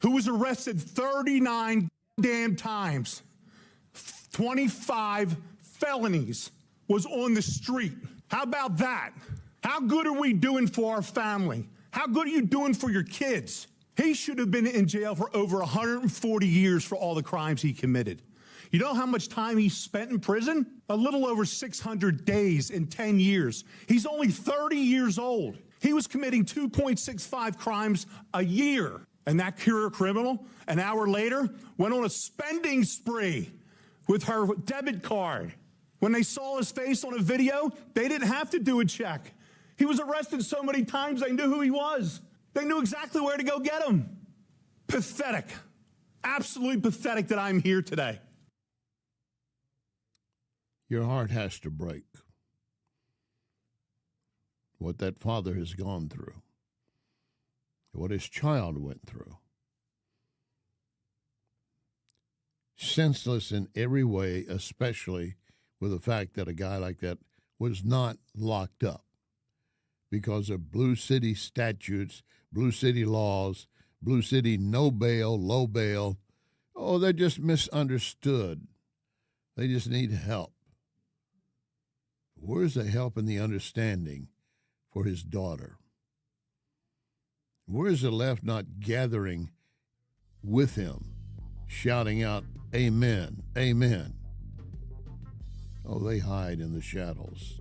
who was arrested 39 damn times, 25 felonies, was on the street. How about that? How good are we doing for our family? How good are you doing for your kids? He should have been in jail for over 140 years for all the crimes he committed. You know how much time he spent in prison? A little over 600 days in 10 years. He's only 30 years old. He was committing 2.65 crimes a year. And that career criminal, an hour later, went on a spending spree with her debit card. When they saw his face on a video, they didn't have to do a check. He was arrested so many times, they knew who he was. They knew exactly where to go get him. Pathetic. Absolutely pathetic that I'm here today. Your heart has to break. What that father has gone through. What his child went through. Senseless in every way, especially with the fact that a guy like that was not locked up because of Blue City statutes, Blue City laws, Blue City no bail, low bail. Oh, they're just misunderstood. They just need help. Where's the help and the understanding for his daughter? Where's the left not gathering with him, shouting out, amen, amen? Oh, they hide in the shadows.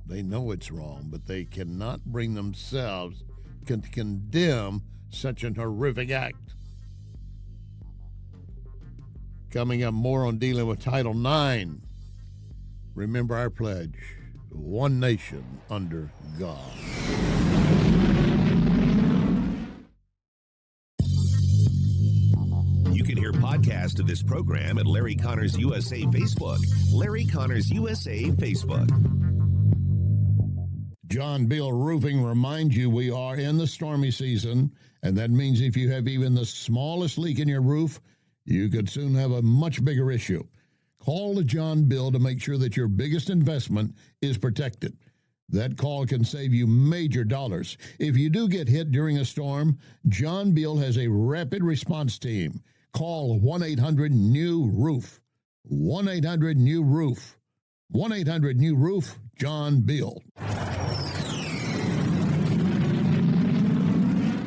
They know it's wrong, but they cannot bring themselves to condemn such an horrific act. Coming up, more on dealing with Title IX. Remember our pledge, one nation under God. You can hear podcasts of this program at Larry Connors USA Facebook. Larry Connors USA Facebook. John Bill Roofing reminds you we are in the stormy season, and that means if you have even the smallest leak in your roof, you could soon have a much bigger issue. Call John Bill to make sure that your biggest investment is protected. That call can save you major dollars. If you do get hit during a storm, John Bill has a rapid response team. Call 1-800-NEW-ROOF. 1-800-NEW-ROOF. 1-800-NEW-ROOF, John Bill.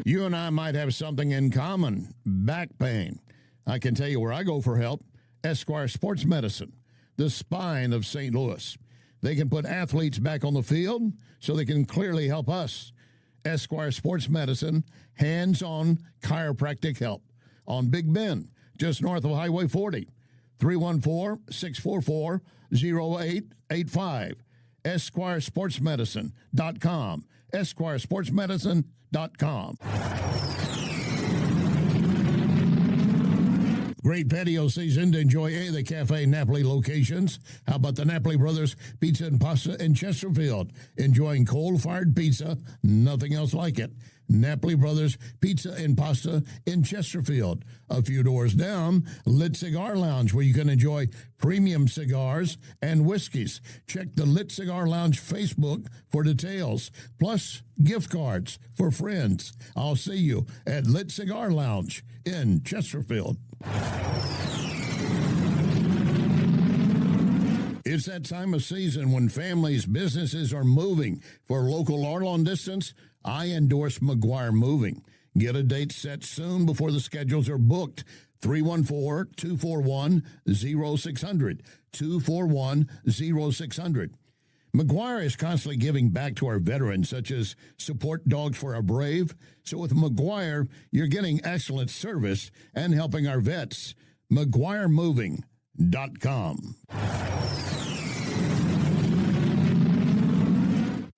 You and I might have something in common, back pain. I can tell you where I go for help, Esquire Sports Medicine, the spine of St. Louis. They can put athletes back on the field so they can clearly help us. Esquire Sports Medicine, hands-on chiropractic help on Big Bend, just north of Highway 40, 314-644-0885, EsquireSportsMedicine.com, EsquireSportsMedicine.com. Great patio season to enjoy any of the Cafe Napoli locations. How about the Napoli Brothers Pizza and Pasta in Chesterfield? Enjoying coal-fired pizza, nothing else like it. Napoli Brothers Pizza and Pasta in Chesterfield. A few doors down, Lit Cigar Lounge, where you can enjoy premium cigars and whiskeys. Check the Lit Cigar Lounge Facebook for details, plus gift cards for friends. I'll see you at Lit Cigar Lounge in Chesterfield. It's that time of season when families, businesses are moving. For local or long distance, I endorse McGuire Moving. Get a date set soon before the schedules are booked. 314-241-0600. 241-0600. McGuire is constantly giving back to our veterans, such as Support Dogs for Our Brave. So with McGuire, you're getting excellent service and helping our vets. McGuireMoving.com.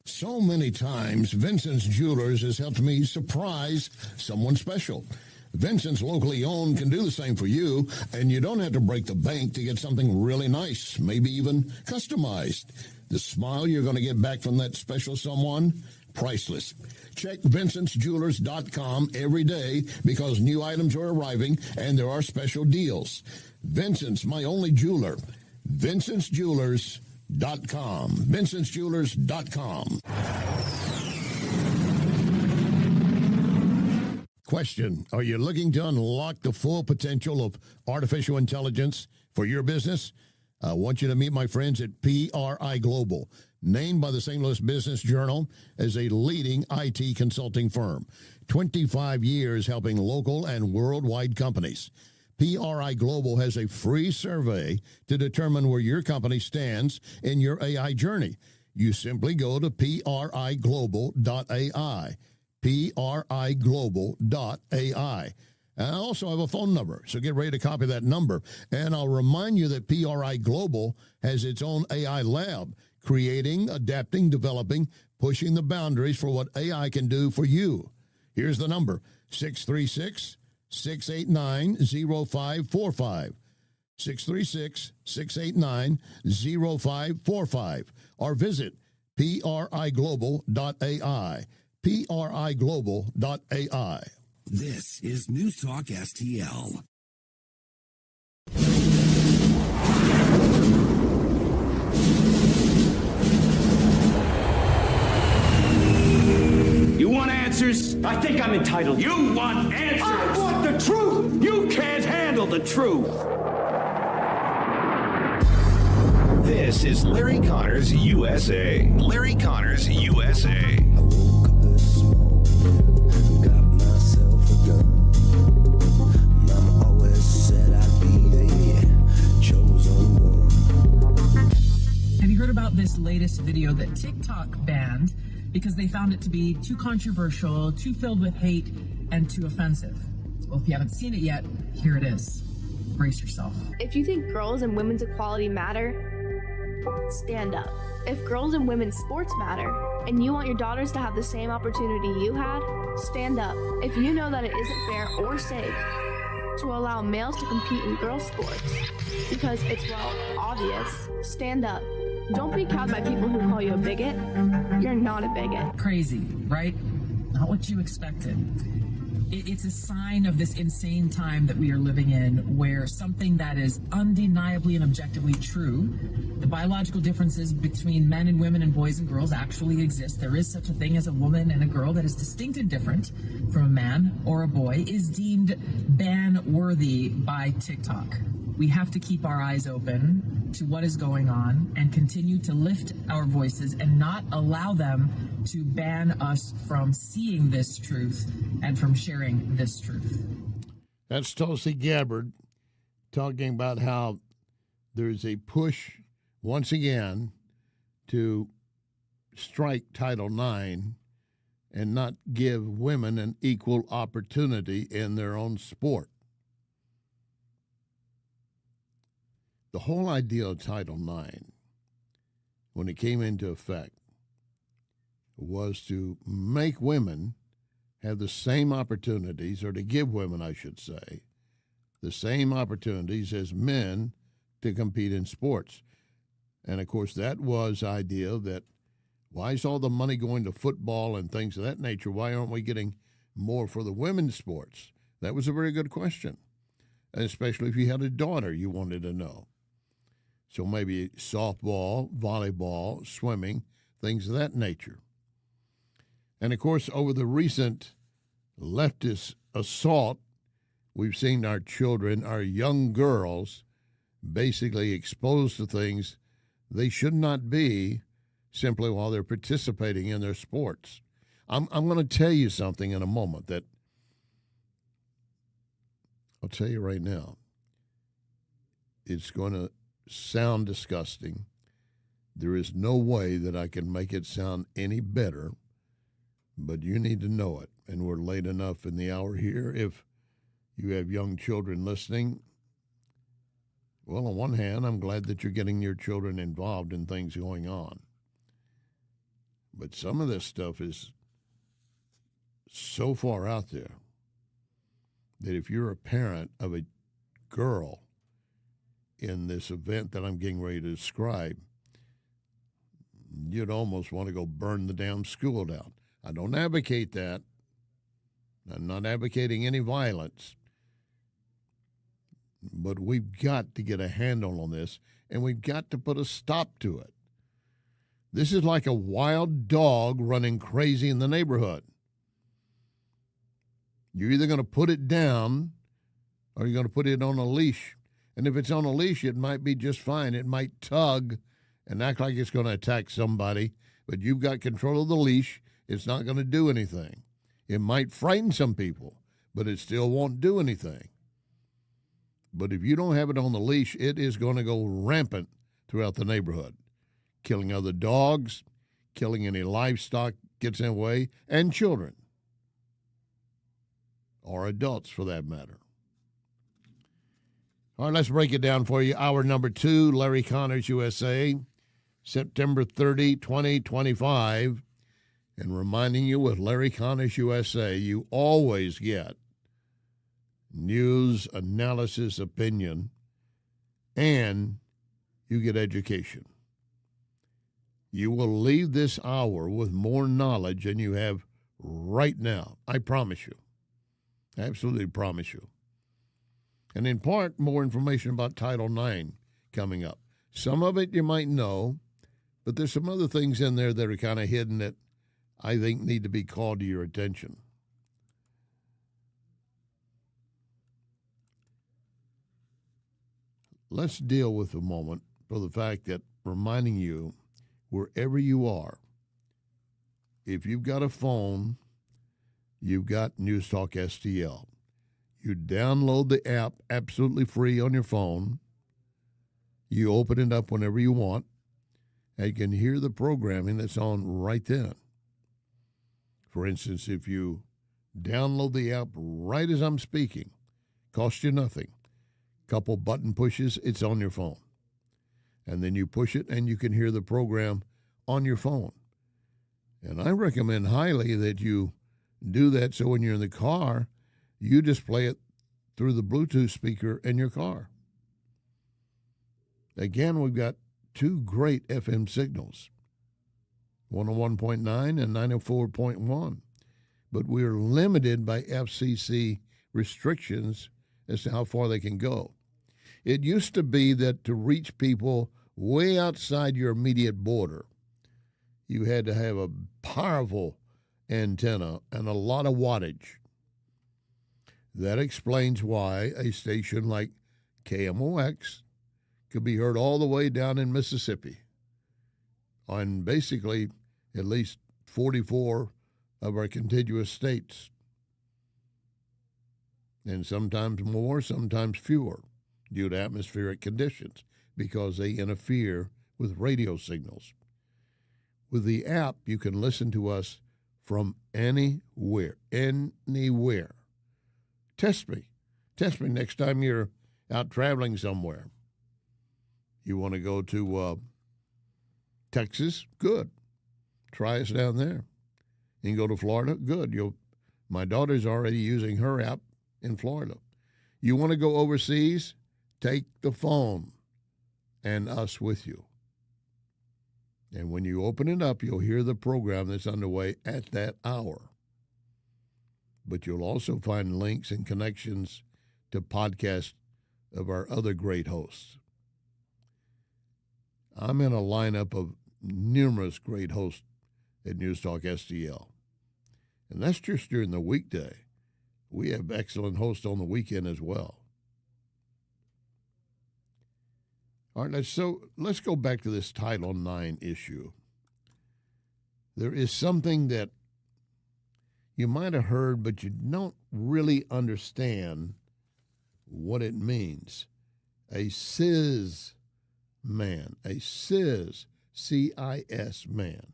So many times, Vincent's Jewelers has helped me surprise someone special. Vincent's locally owned can do the same for you, and you don't have to break the bank to get something really nice, maybe even customized. The smile you're going to get back from that special someone, priceless. Check VincentsJewelers.com every day because new items are arriving and there are special deals. Vincent's, my only jeweler. VincentsJewelers.com. VincentsJewelers.com. question. Are you looking to unlock the full potential of artificial intelligence for your business? I want you to meet my friends at PRI Global, named by the St. Louis Business Journal as a leading IT consulting firm. 25 years helping local and worldwide companies. PRI Global has a free survey to determine where your company stands in your AI journey. You simply go to priglobal.ai, priglobal.ai. And I also have a phone number, so get ready to copy that number. And I'll remind you that PRI Global has its own AI lab, creating, adapting, developing, pushing the boundaries for what AI can do for you. Here's the number, 636-689-0545. 636-689-0545. Or visit priglobal.ai. priglobal.ai. This is News Talk STL. You want answers? I think I'm entitled. You want answers? I want the truth! You can't handle the truth! This is Larry Connors USA. Larry Connors USA. Got myself a gun. Mama always said I'd be the chosen one. Have you heard about this latest video that TikTok banned because they found it to be too controversial, too filled with hate, and too offensive? Well, if you haven't seen it yet, here it is. Brace yourself. If you think girls and women's equality matter, stand up. If girls and women's sports matter, and you want your daughters to have the same opportunity you had, stand up. If you know that it isn't fair or safe to allow males to compete in girls' sports because it's, well, obvious, stand up. Don't be cowed by people who call you a bigot. You're not a bigot. Crazy, right? Not what you expected. It's a sign of this insane time that we are living in, where something that is undeniably and objectively true, the biological differences between men and women and boys and girls actually exist. There is such a thing as a woman and a girl that is distinct and different from a man or a boy, is deemed ban-worthy by TikTok. We have to keep our eyes open to what is going on and continue to lift our voices and not allow them to ban us from seeing this truth and from sharing this truth. That's Tulsi Gabbard talking about how there's a push once again to strike Title IX and not give women an equal opportunity in their own sport. The whole idea of Title IX, when it came into effect, was to make women have the same opportunities, or to give women, I should say, the same opportunities as men to compete in sports. And, of course, that was the idea that why is all the money going to football and things of that nature? Why aren't we getting more for the women's sports? That was a very good question, especially if you had a daughter you wanted to know. So maybe softball, volleyball, swimming, things of that nature. And, of course, over the recent leftist assault, we've seen our children, our young girls, basically exposed to things they should not be simply while they're participating in their sports. I'm going to tell you something in a moment that I'll tell you right now. It's going to sound disgusting. There is no way that I can make it sound any better, but you need to know it. And we're late enough in the hour here. If you have young children listening, well, on one hand, I'm glad that you're getting your children involved in things going on. But some of this stuff is so far out there that if you're a parent of a girl in this event that I'm getting ready to describe, you'd almost want to go burn the damn school down. I don't advocate that. I'm not advocating any violence. But we've got to get a handle on this, and we've got to put a stop to it. This is like a wild dog running crazy in the neighborhood. You're either going to put it down or you're going to put it on a leash. And if it's on a leash, it might be just fine. It might tug and act like it's going to attack somebody, but you've got control of the leash. It's not going to do anything. It might frighten some people, but it still won't do anything. But if you don't have it on the leash, it is going to go rampant throughout the neighborhood, killing other dogs, killing any livestock gets in the way, and children, or adults for that matter. All right, let's break it down for you. Hour number 2, Larry Connors, USA, September 30, 2025. And reminding you with Larry Connors, USA, you always get news, analysis, opinion, and you get education. You will leave this hour with more knowledge than you have right now. I promise you. I absolutely promise you. And in part, more information about Title IX coming up. Some of it you might know, but there's some other things in there that are kind of hidden that I think need to be called to your attention. Let's deal with a moment for the fact that reminding you, wherever you are, if you've got a phone, you've got NewsTalkSTL. You download the app absolutely free on your phone. You open it up whenever you want, and you can hear the programming that's on right then. For instance, if you download the app right as I'm speaking, costs you nothing. Couple button pushes, it's on your phone. And then you push it and you can hear the program on your phone. And I recommend highly that you do that so when you're in the car, you just play it through the Bluetooth speaker in your car. Again, we've got 2 great FM signals, 101.9 and 94.1. But we're limited by FCC restrictions as to how far they can go. It used to be that to reach people way outside your immediate border, you had to have a powerful antenna and a lot of wattage. That explains why a station like KMOX could be heard all the way down in Mississippi on basically at least 44 of our contiguous states, and sometimes more, sometimes fewer, due to atmospheric conditions, because they interfere with radio signals. With the app, you can listen to us from anywhere. Test me. Test me next time you're out traveling somewhere. You want to go to Texas? Good. Try us down there. You can go to Florida? Good. My daughter's already using her app in Florida. You want to go overseas? Take the phone and us with you. And when you open it up, you'll hear the program that's underway at that hour. But you'll also find links and connections to podcasts of our other great hosts. I'm in a lineup of numerous great hosts at NewsTalkSTL. And that's just during the weekday. We have excellent hosts on the weekend as well. All right, let's go back to this Title IX issue. There is something that you might have heard, but you don't really understand what it means. A CIS man, a CIS, C-I-S man.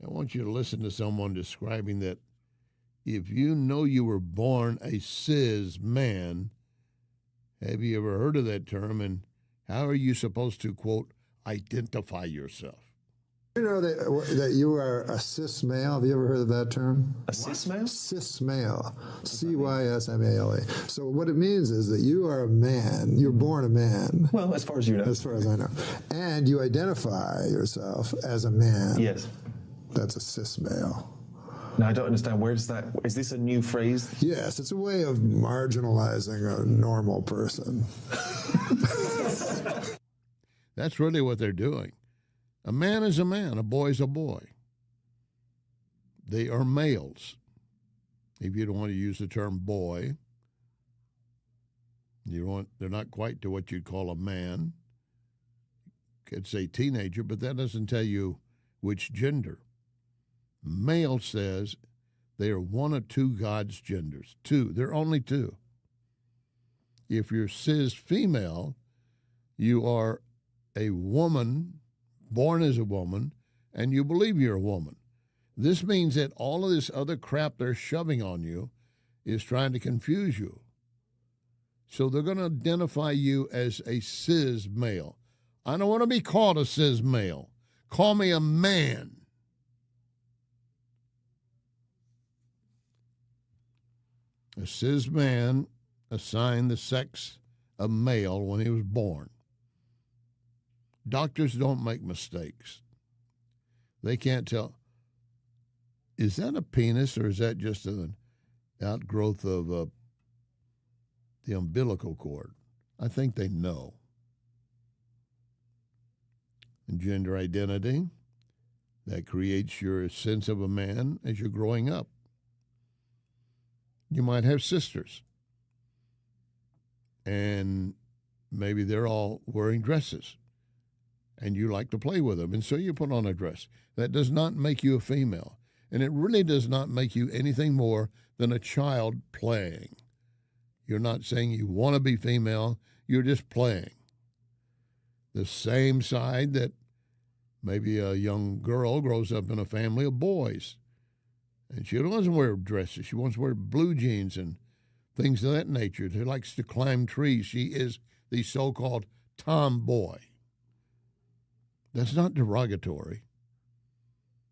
I want you to listen to someone describing that if you know you were born a CIS man, have you ever heard of that term, and how are you supposed to, quote, identify yourself? You know that you are a cis male? Have you ever heard of that term? A cis male? Cis male. C-Y-S-M-A-L-E. So what it means is that you are a man. You're born a man. Well, as far as you know. As far as I know. And you identify yourself as a man. Yes. That's a cis male. Now, I don't understand. Where does that... Is this a new phrase? Yes, it's a way of marginalizing a normal person. That's really what they're doing. A man is a man. A boy is a boy. They are males. If you don't want to use the term boy, they're not quite to what you'd call a man. Could say teenager, but that doesn't tell you which gender. Male says they are one of two God's genders. Two. There are only two. If you're cis female, you are a woman, born as a woman, and you believe you're a woman. This means that all of this other crap they're shoving on you is trying to confuse you. So they're going to identify you as a cis male. I don't want to be called a cis male. Call me a man. A cis man assigned the sex of male when he was born. Doctors don't make mistakes. They can't tell, is that a penis or is that just an outgrowth of the umbilical cord? I think they know. And gender identity, that creates your sense of a man as you're growing up. You might have sisters, and maybe they're all wearing dresses, and you like to play with them, and so you put on a dress. That does not make you a female, and it really does not make you anything more than a child playing. You're not saying you want to be female, you're just playing. The same side that maybe a young girl grows up in a family of boys, and she doesn't wear dresses. She wants to wear blue jeans and things of that nature. She likes to climb trees. She is the so-called tomboy. That's not derogatory.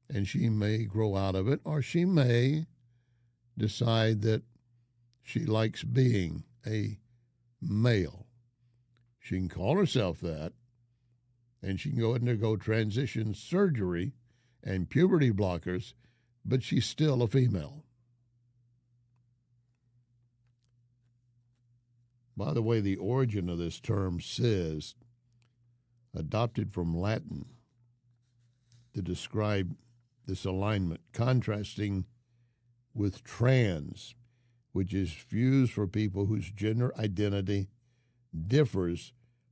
And she may grow out of it, or she may decide that she likes being a male. She can call herself that, and she can go undergo transition surgery and puberty blockers, but she's still a female. By the way, the origin of this term cis, adopted from Latin to describe this alignment, contrasting with trans, which is used for people whose gender identity differs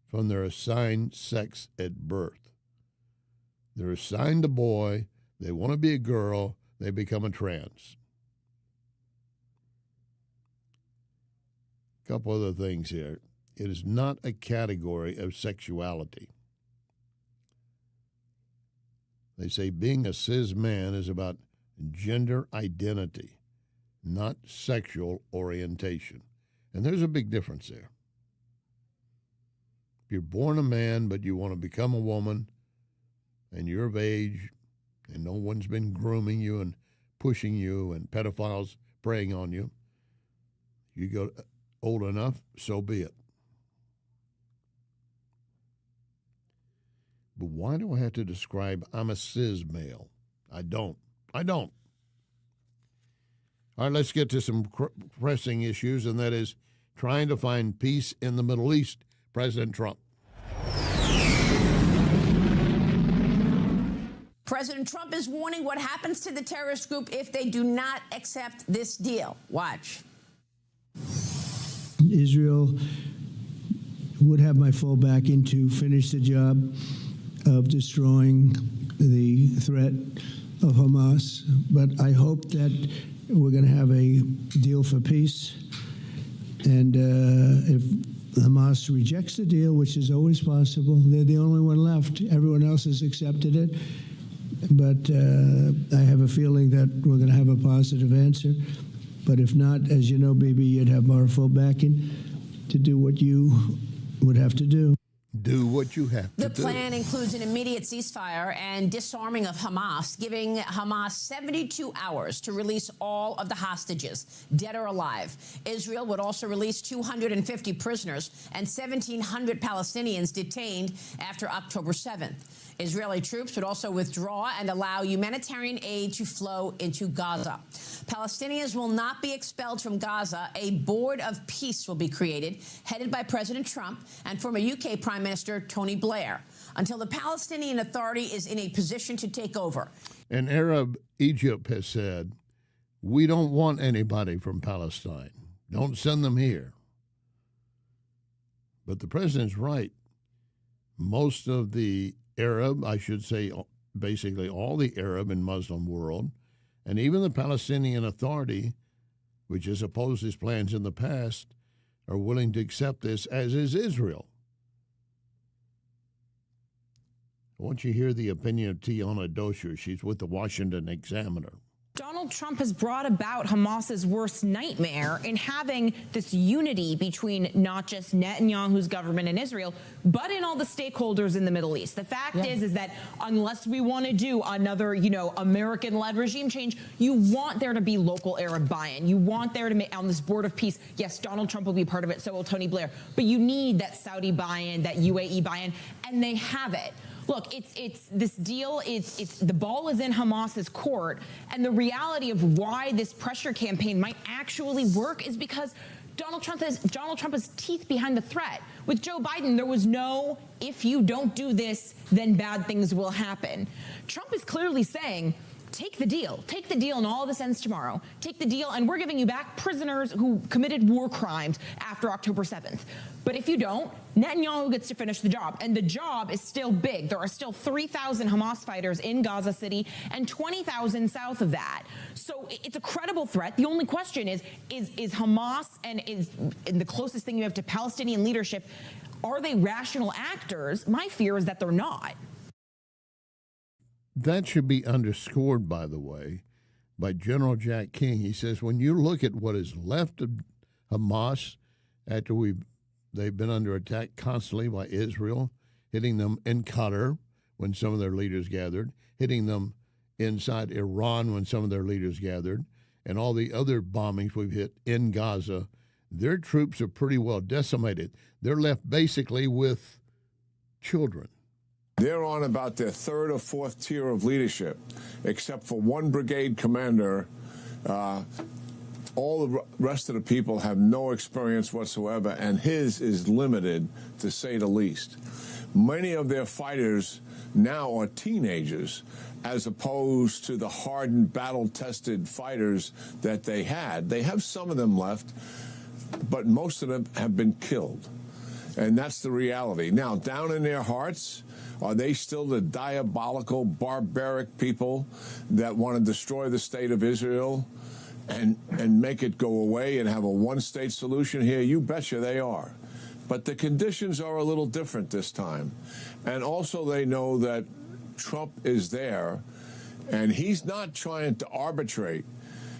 from their assigned sex at birth. They're assigned a boy, they want to be a girl, they become a trans. A couple other things here. It is not a category of sexuality. They say being a cis man is about gender identity, not sexual orientation. And there's a big difference there. If you're born a man, but you want to become a woman, and you're of age, and no one's been grooming you and pushing you and pedophiles preying on you, you go old enough, so be it. But why do I have to describe I'm a cis male? I don't. All right, let's get to some pressing issues, and that is trying to find peace in the Middle East. President Trump. President Trump is warning what happens to the terrorist group if they do not accept this deal. Watch. Israel would have my full backing to finish the job of destroying the threat of Hamas, but I hope that we're going to have a deal for peace. And if Hamas rejects the deal, which is always possible, they're the only one left. Everyone else has accepted it. But I have a feeling that we're going to have a positive answer. But if not, as you know, BB, you'd have our full backing to do what you would have to do. Do what you have to do. The plan includes an immediate ceasefire and disarming of Hamas, giving Hamas 72 hours to release all of the hostages, dead or alive. Israel would also release 250 prisoners and 1,700 Palestinians detained after October 7th. Israeli troops would also withdraw and allow humanitarian aid to flow into Gaza. Palestinians will not be expelled from Gaza. A board of peace will be created, headed by President Trump and former UK Prime Minister Tony Blair, until the Palestinian Authority is in a position to take over. An Arab Egypt has said, We don't want anybody from Palestine. Don't send them here. But the president's right. Most of the Arab, I should say basically all the Arab and Muslim world, and even the Palestinian Authority, which has opposed his plans in the past, are willing to accept this, as is Israel. I want you to hear the opinion of Tiana Dosher. She's with the Washington Examiner. Donald Trump has brought about Hamas's worst nightmare in having this unity between not just Netanyahu's government and Israel, but in all the stakeholders in the Middle East. The fact is that unless we want to do another, American-led regime change, you want there to be local Arab buy-in. You want there to make on this board of peace. Yes, Donald Trump will be part of it, so will Tony Blair. But you need that Saudi buy-in, that UAE buy-in, and they have it. Look, it's this deal. It's the ball is in Hamas's court, and the reality of why this pressure campaign might actually work is because Donald Trump has teeth behind the threat. With Joe Biden, there was no "if you don't do this, then bad things will happen." Trump is clearly saying, take the deal and all of this ends tomorrow. Take the deal and we're giving you back prisoners who committed war crimes after October 7th. But if you don't, Netanyahu gets to finish the job. And the job is still big. There are still 3,000 Hamas fighters in Gaza City and 20,000 south of that. So it's a credible threat. The only question is Hamas and the closest thing you have to Palestinian leadership, are they rational actors? My fear is that they're not. That should be underscored, by the way, by General Jack King. He says, when you look at what is left of Hamas after they've been under attack constantly by Israel, hitting them in Qatar when some of their leaders gathered, hitting them inside Iran when some of their leaders gathered, and all the other bombings we've hit in Gaza, their troops are pretty well decimated. They're left basically with children. They're on about their third or fourth tier of leadership, except for one brigade commander. All the rest of the people have no experience whatsoever, and his is limited, to say the least. Many of their fighters now are teenagers, as opposed to the hardened, battle-tested fighters that they had. They have some of them left, but most of them have been killed. And that's the reality. Now, down in their hearts, are they still the diabolical, barbaric people that want to destroy the state of Israel and make it go away and have a one-state solution here? You betcha they are. But the conditions are a little different this time. And also they know that Trump is there, and he's not trying to arbitrate.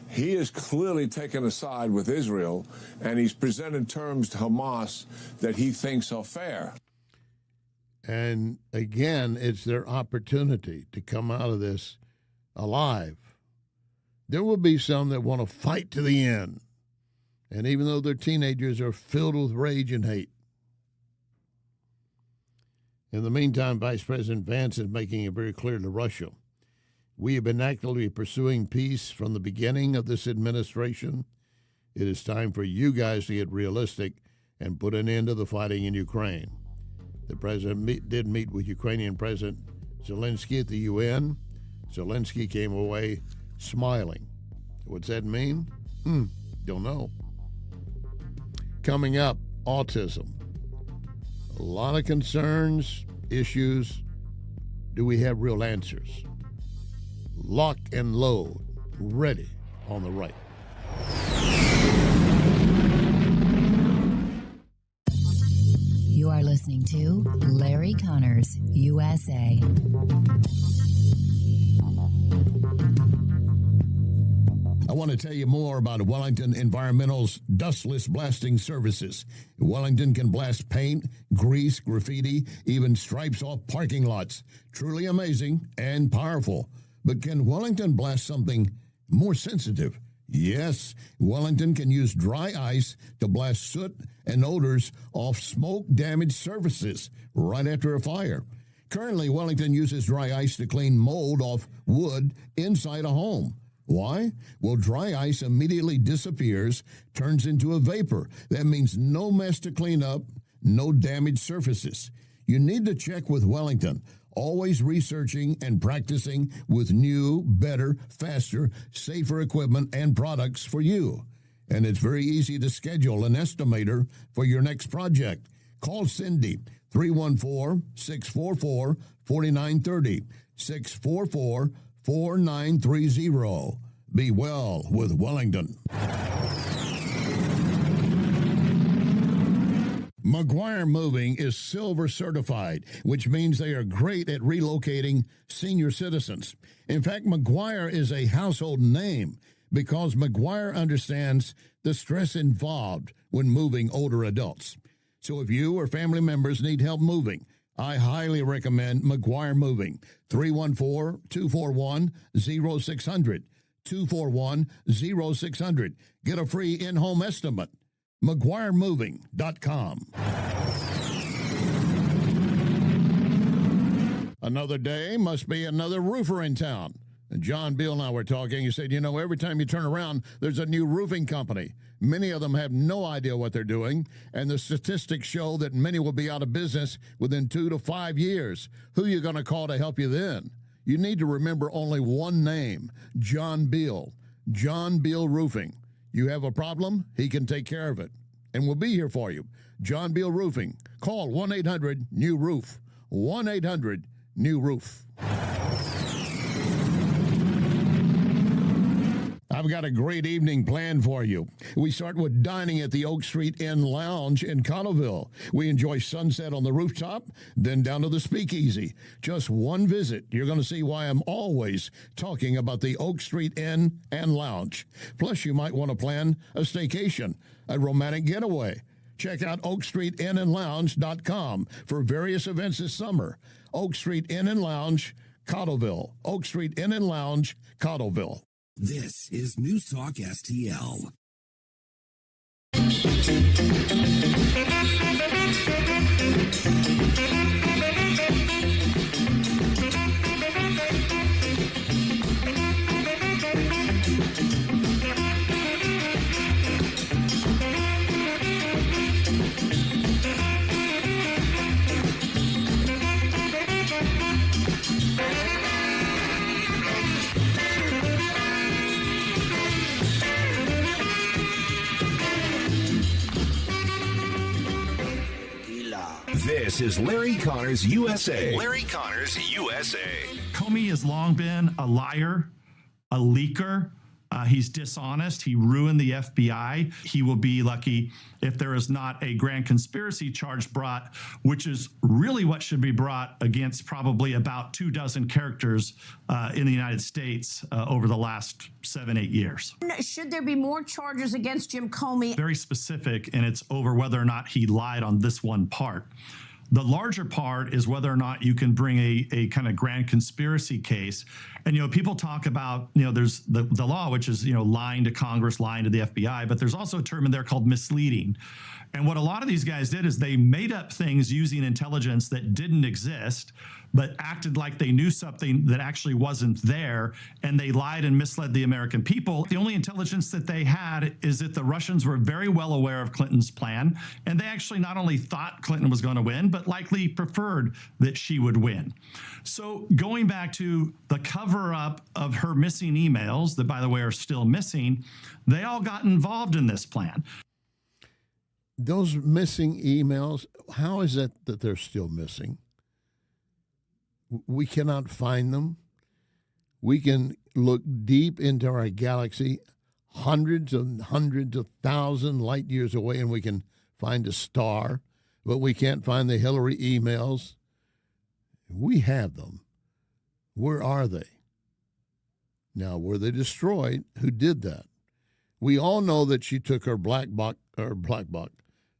He is clearly taken a side with Israel, and he's presented terms to Hamas that he thinks are fair. And again, it's their opportunity to come out of this alive. There will be some that want to fight to the end. And even though they're teenagers, are filled with rage and hate. In the meantime, Vice President Vance is making it very clear to Russia. We have been actively pursuing peace from the beginning of this administration. It is time for you guys to get realistic and put an end to the fighting in Ukraine. The president did meet with Ukrainian President Zelensky at the UN. Zelensky came away smiling. What's that mean? Don't know. Coming up, autism. A lot of concerns, issues. Do we have real answers? Lock and load, ready on the right. You are listening to Larry Connors, USA. I want to tell you more about Wellington Environmental's dustless blasting services. Wellington can blast paint, grease, graffiti, even stripes off parking lots. Truly amazing and powerful. But can Wellington blast something more sensitive? Yes, Wellington can use dry ice to blast soot and odors off smoke-damaged surfaces right after a fire. Currently, Wellington uses dry ice to clean mold off wood inside a home. Why? Well, dry ice immediately disappears, turns into a vapor. That means no mess to clean up, no damaged surfaces. You need to check with Wellington. always researching and practicing with new, better, faster, safer equipment and products for you. And it's very easy to schedule an estimator for your next project. Call Cindy, 314-644-4930, 644-4930. Be well with Wellington. McGuire Moving is silver certified, which means they are great at relocating senior citizens. In fact, McGuire is a household name because McGuire understands the stress involved when moving older adults. So if you or family members need help moving, I highly recommend McGuire Moving. 314-241-0600. 241-0600. Get a free in-home estimate. McGuireMoving.com. Another day must be another roofer in town. And John Beal and I were talking. He said, every time you turn around, there's a new roofing company. Many of them have no idea what they're doing, and the statistics show that many will be out of business within 2 to 5 years. Who are you going to call to help you then? You need to remember only one name, John Beal. John Beal Roofing. You have a problem, he can take care of it. And we'll be here for you. John Beal Roofing. Call 1-800-NEW-ROOF. 1-800-NEW-ROOF. I've got a great evening planned for you. We start with dining at the Oak Street Inn Lounge in Cottleville. We enjoy sunset on the rooftop, then down to the speakeasy. Just one visit, you're going to see why I'm always talking about the Oak Street Inn and Lounge. Plus, you might want to plan a staycation, a romantic getaway. Check out OakStreetInnandLounge.com for various events this summer. Oak Street Inn and Lounge, Cottleville. Oak Street Inn and Lounge, Cottleville. This is News Talk STL. This is Larry Connors USA. Larry Connors USA. Comey has long been a liar, a leaker. He's dishonest. He ruined the FBI. He will be lucky if there is not a grand conspiracy charge brought, which is really what should be brought against probably about 24 characters in the United States over the last 7-8 years. Should there be more charges against Jim Comey? Very specific, and it's over whether or not he lied on this one part. The larger part is whether or not you can bring a kind of grand conspiracy case. And, people talk about, there's the law, which is, lying to Congress, lying to the FBI, but there's also a term in there called misleading. And what a lot of these guys did is they made up things using intelligence that didn't exist, but acted like they knew something that actually wasn't there, and they lied and misled the American people. The only intelligence that they had is that the Russians were very well aware of Clinton's plan, and they actually not only thought Clinton was going to win, but likely preferred that she would win. So going back to the cover-up of her missing emails, that, by the way, are still missing, they all got involved in this plan. Those missing emails, how is it that they're still missing? We cannot find them. We can look deep into our galaxy, hundreds of thousand light years away, and we can find a star, but we can't find the Hillary emails. We have them. Where are they? Now, were they destroyed? Who did that? We all know that she took her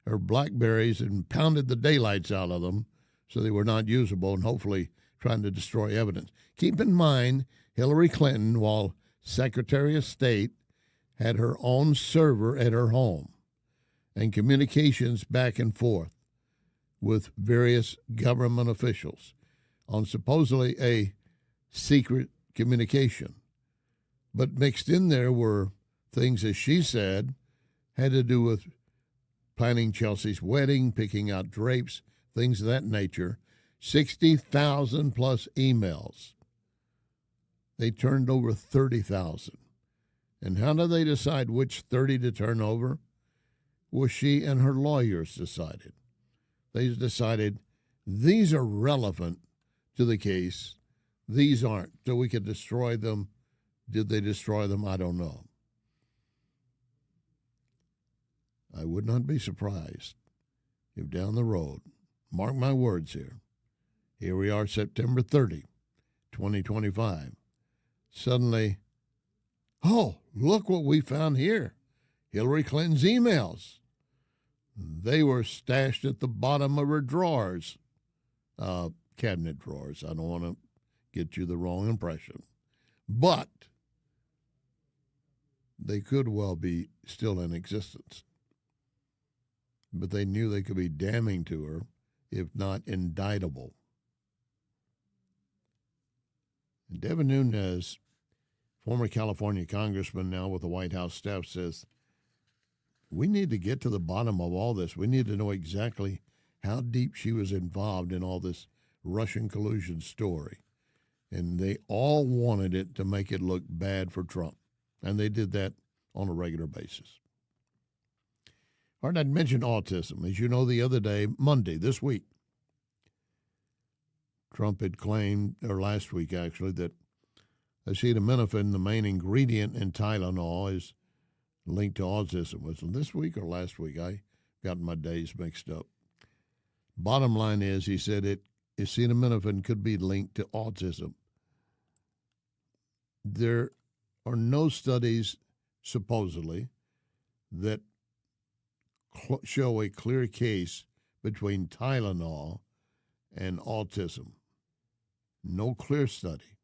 her Blackberries and pounded the daylights out of them so they were not usable and hopefully trying to destroy evidence. Keep in mind, Hillary Clinton, while Secretary of State, had her own server at her home and communications back and forth with various government officials on supposedly a secret communication. But mixed in there were things, as she said, had to do with planning Chelsea's wedding, picking out drapes, things of that nature. 60,000 plus emails. They turned over 30,000. And how do they decide which 30 to turn over? Well, she and her lawyers decided. They decided these are relevant to the case. These aren't. So we could destroy them. Did they destroy them? I don't know. I would not be surprised if down the road, mark my words here we are, September 30, 2025, suddenly, oh, look what we found here. Hillary Clinton's emails. They were stashed at the bottom of her drawers, cabinet drawers. I don't want to get you the wrong impression. But they could well be still in existence. But they knew they could be damning to her, if not indictable. Devin Nunes, former California congressman, now with the White House staff, says, we need to get to the bottom of all this. We need to know exactly how deep she was involved in all this Russian collusion story. And they all wanted it to make it look bad for Trump. And they did that on a regular basis. All right, I'd mentioned autism. As you know, the other day, Monday, this week, Trump had claimed, or last week actually, that acetaminophen, the main ingredient in Tylenol, is linked to autism. Was it this week or last week? I got my days mixed up. Bottom line is, he said acetaminophen could be linked to autism. There are no studies, supposedly, that show a clear case between Tylenol and autism. No clear study.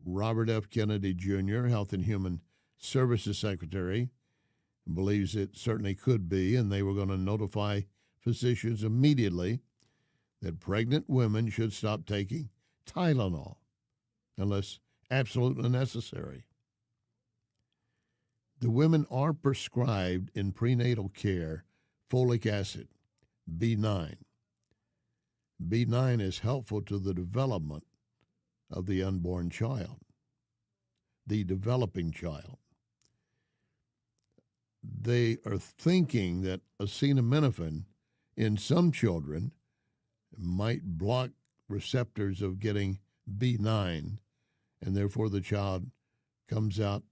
Robert F. Kennedy Jr., Health and Human Services Secretary, believes it certainly could be, and they were going to notify physicians immediately that pregnant women should stop taking Tylenol unless absolutely necessary. The women are prescribed in prenatal care folic acid, B9. B9 is helpful to the development of the unborn child, the developing child. They are thinking that acetaminophen in some children might block receptors of getting B9, and therefore the child comes out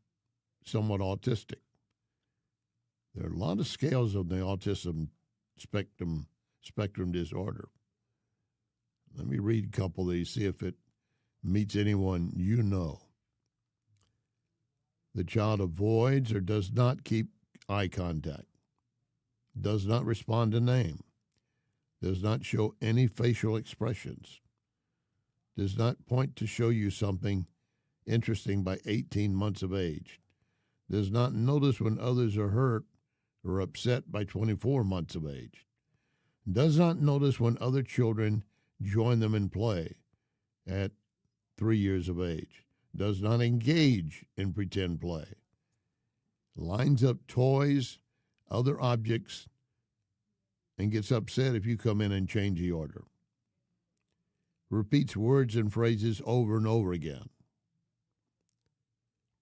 somewhat autistic. There are a lot of scales of the autism spectrum disorder. Let me read a couple of these, see if it meets anyone you know. The child avoids or does not keep eye contact, does not respond to name, does not show any facial expressions, does not point to show you something interesting by 18 months of age, does not notice when others are hurt or upset by 24 months of age, does not notice when other children join them in play at 3 years of age, does not engage in pretend play, lines up toys, other objects, and gets upset if you come in and change the order, repeats words and phrases over and over again,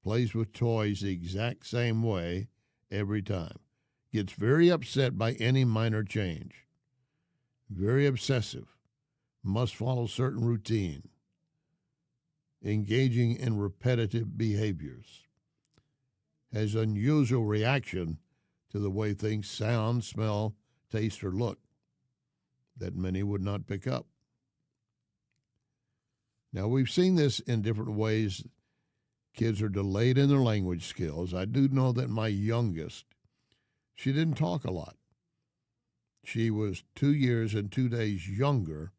plays with toys the exact same way every time, gets very upset by any minor change, very obsessive, must follow certain routine, engaging in repetitive behaviors, has unusual reaction to the way things sound, smell, taste, or look that many would not pick up. Now, we've seen this in different ways. Kids are delayed in their language skills. I do know that my youngest, she didn't talk a lot. She was 2 years and 2 days younger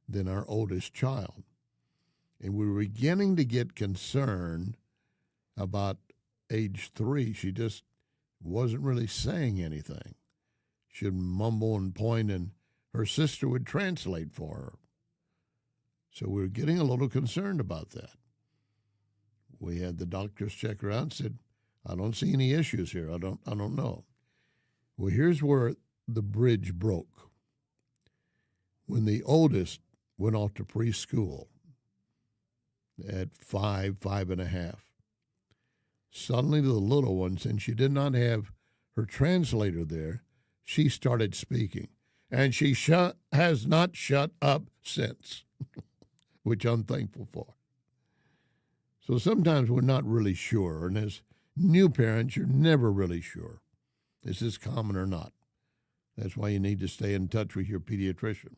than our oldest child. And we were beginning to get concerned about age 3. She just wasn't really saying anything. She'd mumble and point, and her sister would translate for her. So we were getting a little concerned about that. We had the doctors check her out and said, I don't see any issues here. I don't know. Well, here's where the bridge broke. when the oldest went off to preschool at 5.5, suddenly the little one, since she did not have her translator there, she started speaking. And she has not shut up since, which I'm thankful for. So sometimes we're not really sure. And as new parents, you're never really sure. Is this common or not? That's why you need to stay in touch with your pediatrician.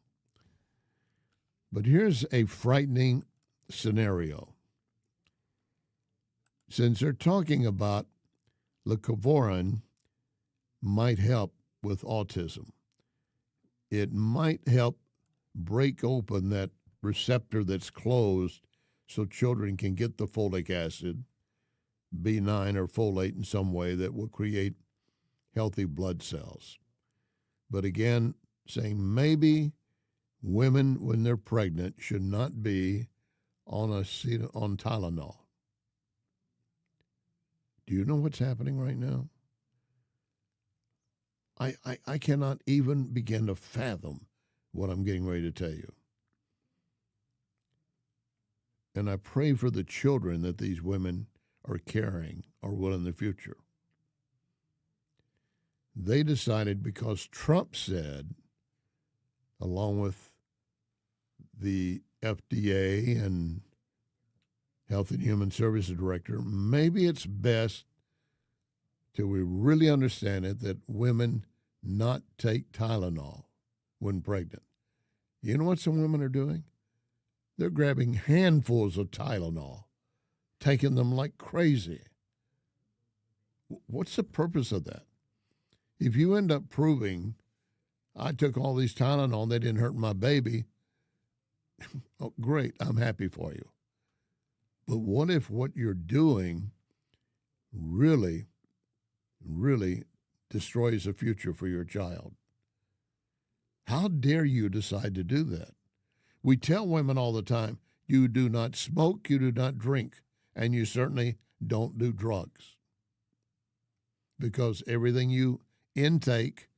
But here's a frightening scenario. Since they're talking about leucovorin might help with autism, it might help break open that receptor that's closed so children can get the folic acid, B9 or folate in some way that will create healthy blood cells. But again, saying maybe women when they're pregnant should not be on Tylenol. Do you know what's happening right now? I cannot even begin to fathom what I'm getting ready to tell you. And I pray for the children that these women are carrying or will in the future. They decided because Trump said, along with the FDA and Health and Human Services Director, maybe it's best till we really understand it that women not take Tylenol when pregnant. You know what some women are doing? They're grabbing handfuls of Tylenol, taking them like crazy. What's the purpose of that? If you end up proving I took all these Tylenol, they didn't hurt my baby, oh, great, I'm happy for you. But what if what you're doing really destroys the future for your child? How dare you decide to do that? We tell women all the time, you do not smoke, you do not drink, and you certainly don't do drugs. Because everything you intake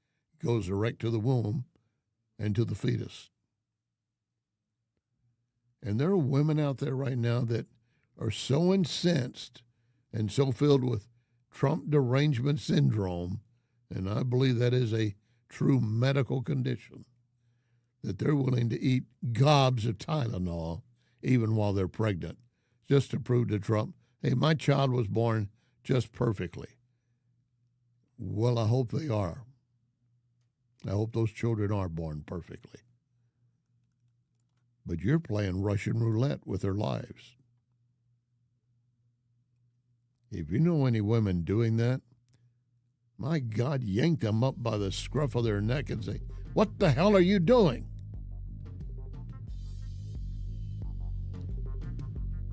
goes direct to the womb and to the fetus. And there are women out there right now that are so incensed and so filled with Trump derangement syndrome, and I believe that is a true medical condition, that they're willing to eat gobs of Tylenol even while they're pregnant, just to prove to Trump, hey, my child was born just perfectly. Well, I hope they are. I hope those children are born perfectly. But you're playing Russian roulette with their lives. If you know any women doing that, my God, yank them up by the scruff of their neck and say, what the hell are you doing?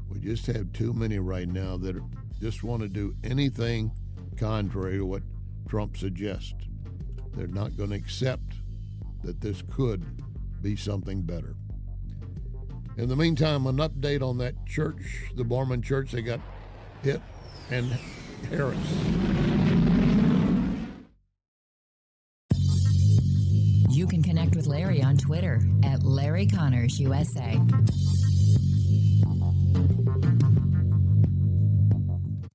We just have too many right now that just want to do anything contrary to what Trump suggests. They're not going to accept that this could be something better. In the meantime, an update on that church, the Mormon church, they got hit and harassed. You can connect with Larry on Twitter at Larry Connors USA.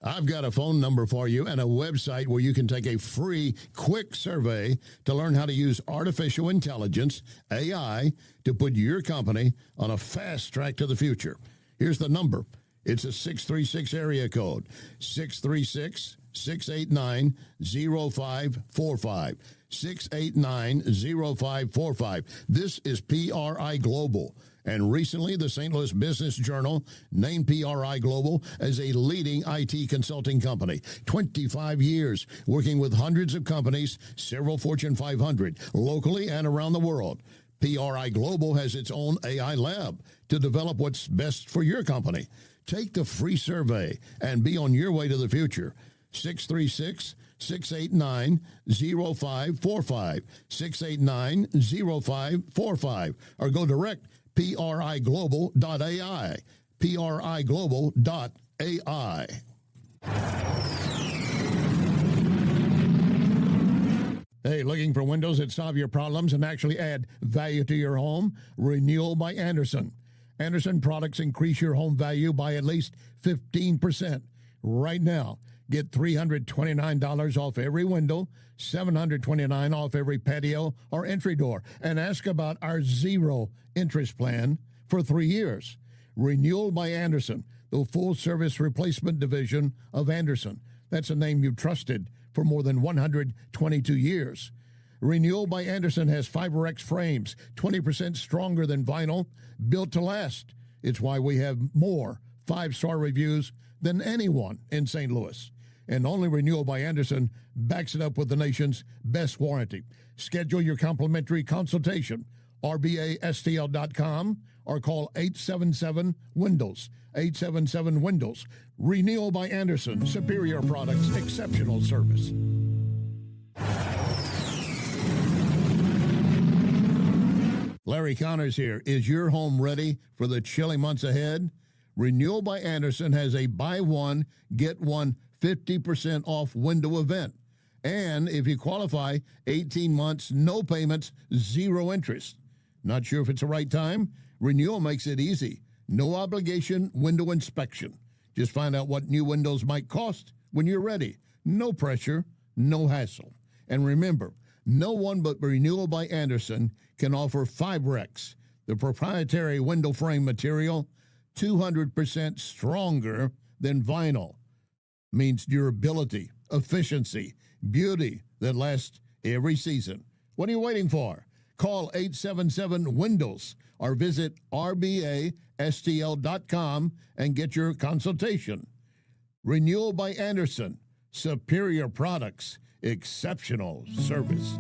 I've got a phone number for you and a website where you can take a free, quick survey to learn how to use artificial intelligence, AI, to put your company on a fast track to the future. Here's the number. It's a 636 area code, 636-689-0545, 689-0545. This is PRI Global. And recently, the St. Louis Business Journal named PRI Global as a leading IT consulting company. 25 years working with hundreds of companies, several Fortune 500, locally and around the world. PRI Global has its own AI lab to develop what's best for your company. Take the free survey and be on your way to the future. 636-689-0545, 689-0545, or go direct PRIGlobal.ai, PRIGlobal.ai. Hey, looking for windows that solve your problems and actually add value to your home? Renewal by Anderson. Anderson products increase your home value by at least 15%. Right now, get $329 off every window, $729 off every patio or entry door, and ask about our zero interest plan for 3 years. Renewal by Anderson, the full-service replacement division of Anderson. That's a name you've trusted for more than 122 years. Renewal by Anderson has FiberX frames, 20% stronger than vinyl, built to last. It's why we have more 5-star reviews than anyone in St. Louis. And only Renewal by Anderson backs it up with the nation's best warranty. Schedule your complimentary consultation, rbastl.com, or call 877-WINDOWS, 877-WINDOWS. Renewal by Anderson, superior products, exceptional service. Larry Connors here. Is your home ready for the chilly months ahead? Renewal by Anderson has a buy one, get one 50% off window event. And if you qualify, 18 months, no payments, zero interest. Not sure if it's the right time? Renewal makes it easy. No obligation window inspection. Just find out what new windows might cost when you're ready. No pressure, no hassle. And remember, no one but Renewal by Anderson can offer FiberX, the proprietary window frame material, 200% stronger than vinyl. Means durability, efficiency, beauty that lasts every season. What are you waiting for? Call 877-WINDOWS or visit rbastl.com and get your consultation. Renewal by Anderson, superior products, exceptional service.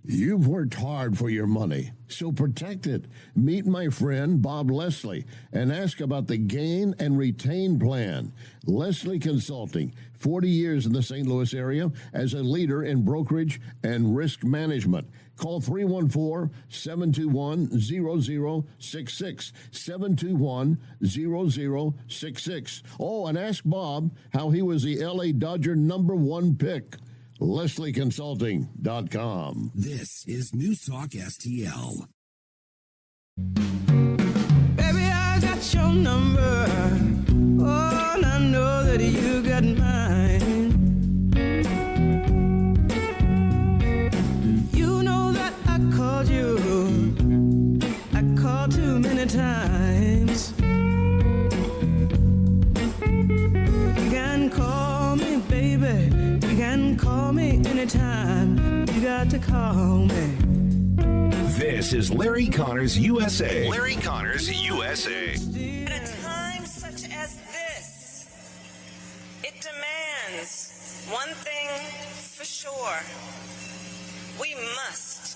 You've worked hard for your money, so protect it. Meet my friend Bob Leslie and ask about the Gain and Retain Plan. Leslie Consulting, 40 years in the St. Louis area as a leader in brokerage and risk management. Call 314-721-0066, 721-0066. Oh, and ask Bob how he was the L.A. Dodger #1 pick. LeslieConsulting.com. This is NewsTalk STL. Baby, I got your number. Oh, and I know that you got mine. You know that I called you. I called too many times. You can call me, baby. You can call me anytime. You got to call me. This is Larry Connors USA. Larry Connors USA. At a time such as this, it demands one thing for sure. We must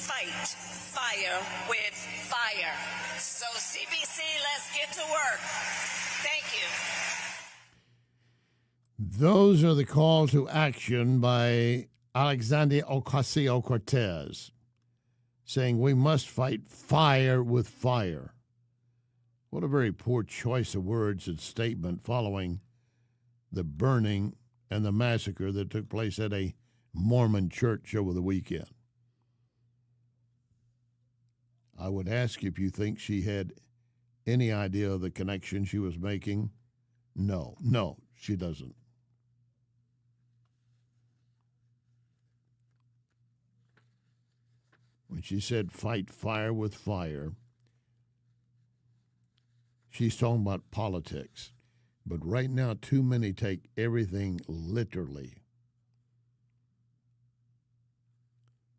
fight fire with fire. So CBC, let's get to work. Thank you. Those are the call to action by Alexandria Ocasio-Cortez, saying we must fight fire with fire. What a very poor choice of words and statement following the burning and the massacre that took place at a Mormon church over the weekend. I would ask if you think she had any idea of the connection she was making. No, she doesn't. When she said fight fire with fire, she's talking about politics. But right now, too many take everything literally.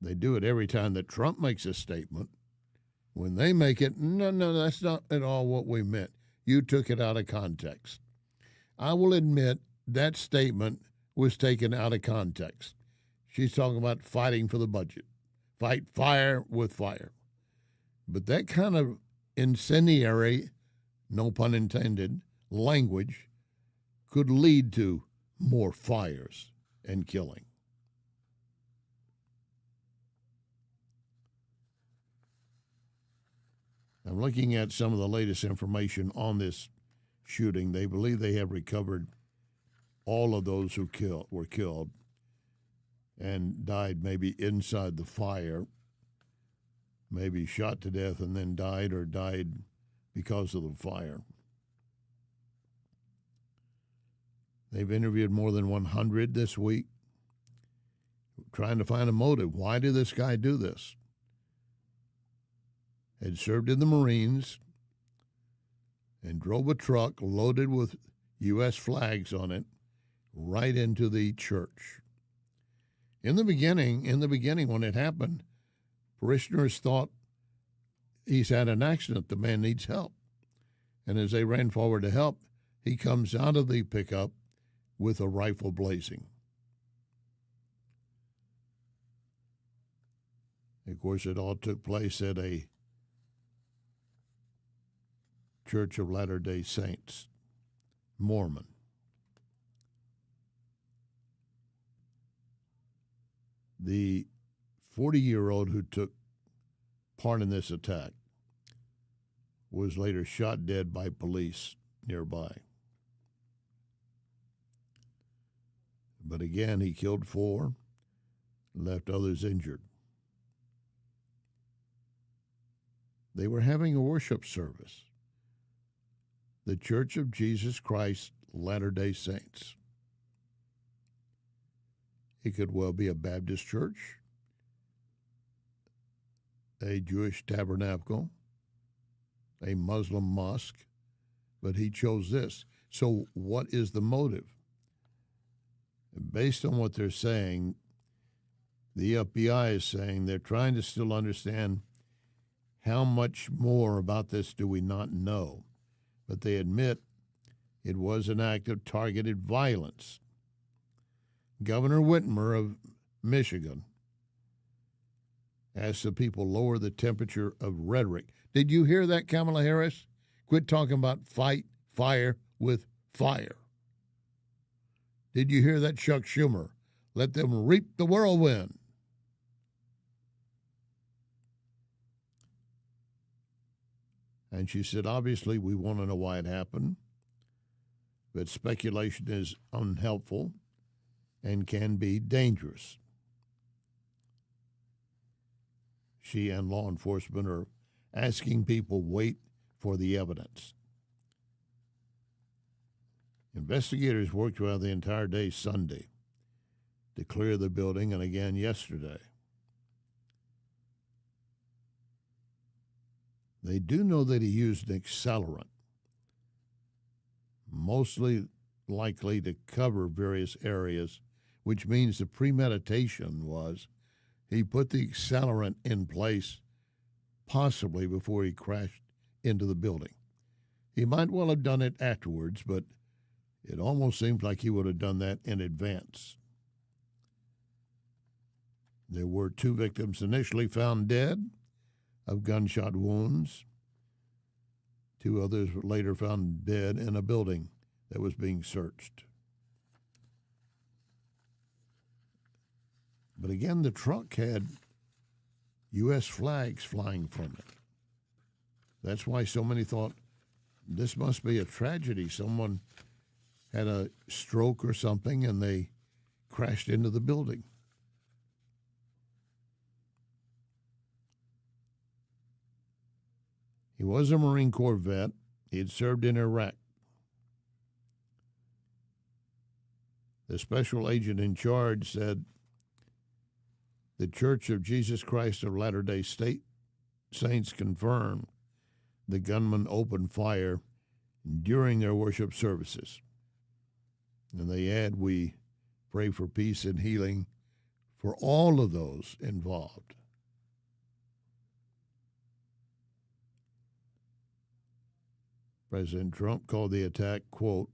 They do it every time that Trump makes a statement. When they make it, no, that's not at all what we meant. You took it out of context. I will admit that statement was taken out of context. She's talking about fighting for the budget. Fight fire with fire. But that kind of incendiary, no pun intended, language could lead to more fires and killing. I'm looking at some of the latest information on this shooting. They believe they have recovered all of those who were killed. and died maybe inside the fire, maybe shot to death and then died, or died because of the fire. They've interviewed more than 100 this week, trying to find a motive. Why did this guy do this? Had served in the Marines and drove a truck loaded with U.S. flags on it right into the church. In the beginning, when it happened, parishioners thought he's had an accident. The man needs help. And as they ran forward to help, he comes out of the pickup with a rifle blazing. Of course, it all took place at a Church of Latter-day Saints, Mormon. The 40-year-old who took part in this attack was later shot dead by police nearby. But again, he killed 4, left others injured. They were having a worship service. The Church of Jesus Christ Latter-day Saints. It could well be a Baptist church, a Jewish tabernacle, a Muslim mosque, but he chose this. So what is the motive? Based on what they're saying, the FBI is saying they're trying to still understand how much more about this do we not know. But they admit it was an act of targeted violence. Governor Whitmer of Michigan asked the people lower the temperature of rhetoric. Did you hear that, Kamala Harris? Quit talking about fight fire with fire. Did you hear that, Chuck Schumer? Let them reap the whirlwind. And she said, obviously, we want to know why it happened, but speculation is unhelpful and can be dangerous. She and law enforcement are asking people wait for the evidence. Investigators worked throughout the entire day Sunday to clear the building, and again yesterday. They do know that he used an accelerant, mostly likely to cover various areas, which means the premeditation was he put the accelerant in place possibly before he crashed into the building. He might well have done it afterwards, but it almost seems like he would have done that in advance. There were 2 victims initially found dead of gunshot wounds. 2 others were later found dead in a building that was being searched. But again, the truck had U.S. flags flying from it. That's why so many thought this must be a tragedy. Someone had a stroke or something and they crashed into the building. He was a Marine Corps vet. He had served in Iraq. The special agent in charge said the Church of Jesus Christ of Latter-day Saints confirmed the gunman opened fire during their worship services. And they add, we pray for peace and healing for all of those involved. President Trump called the attack, quote,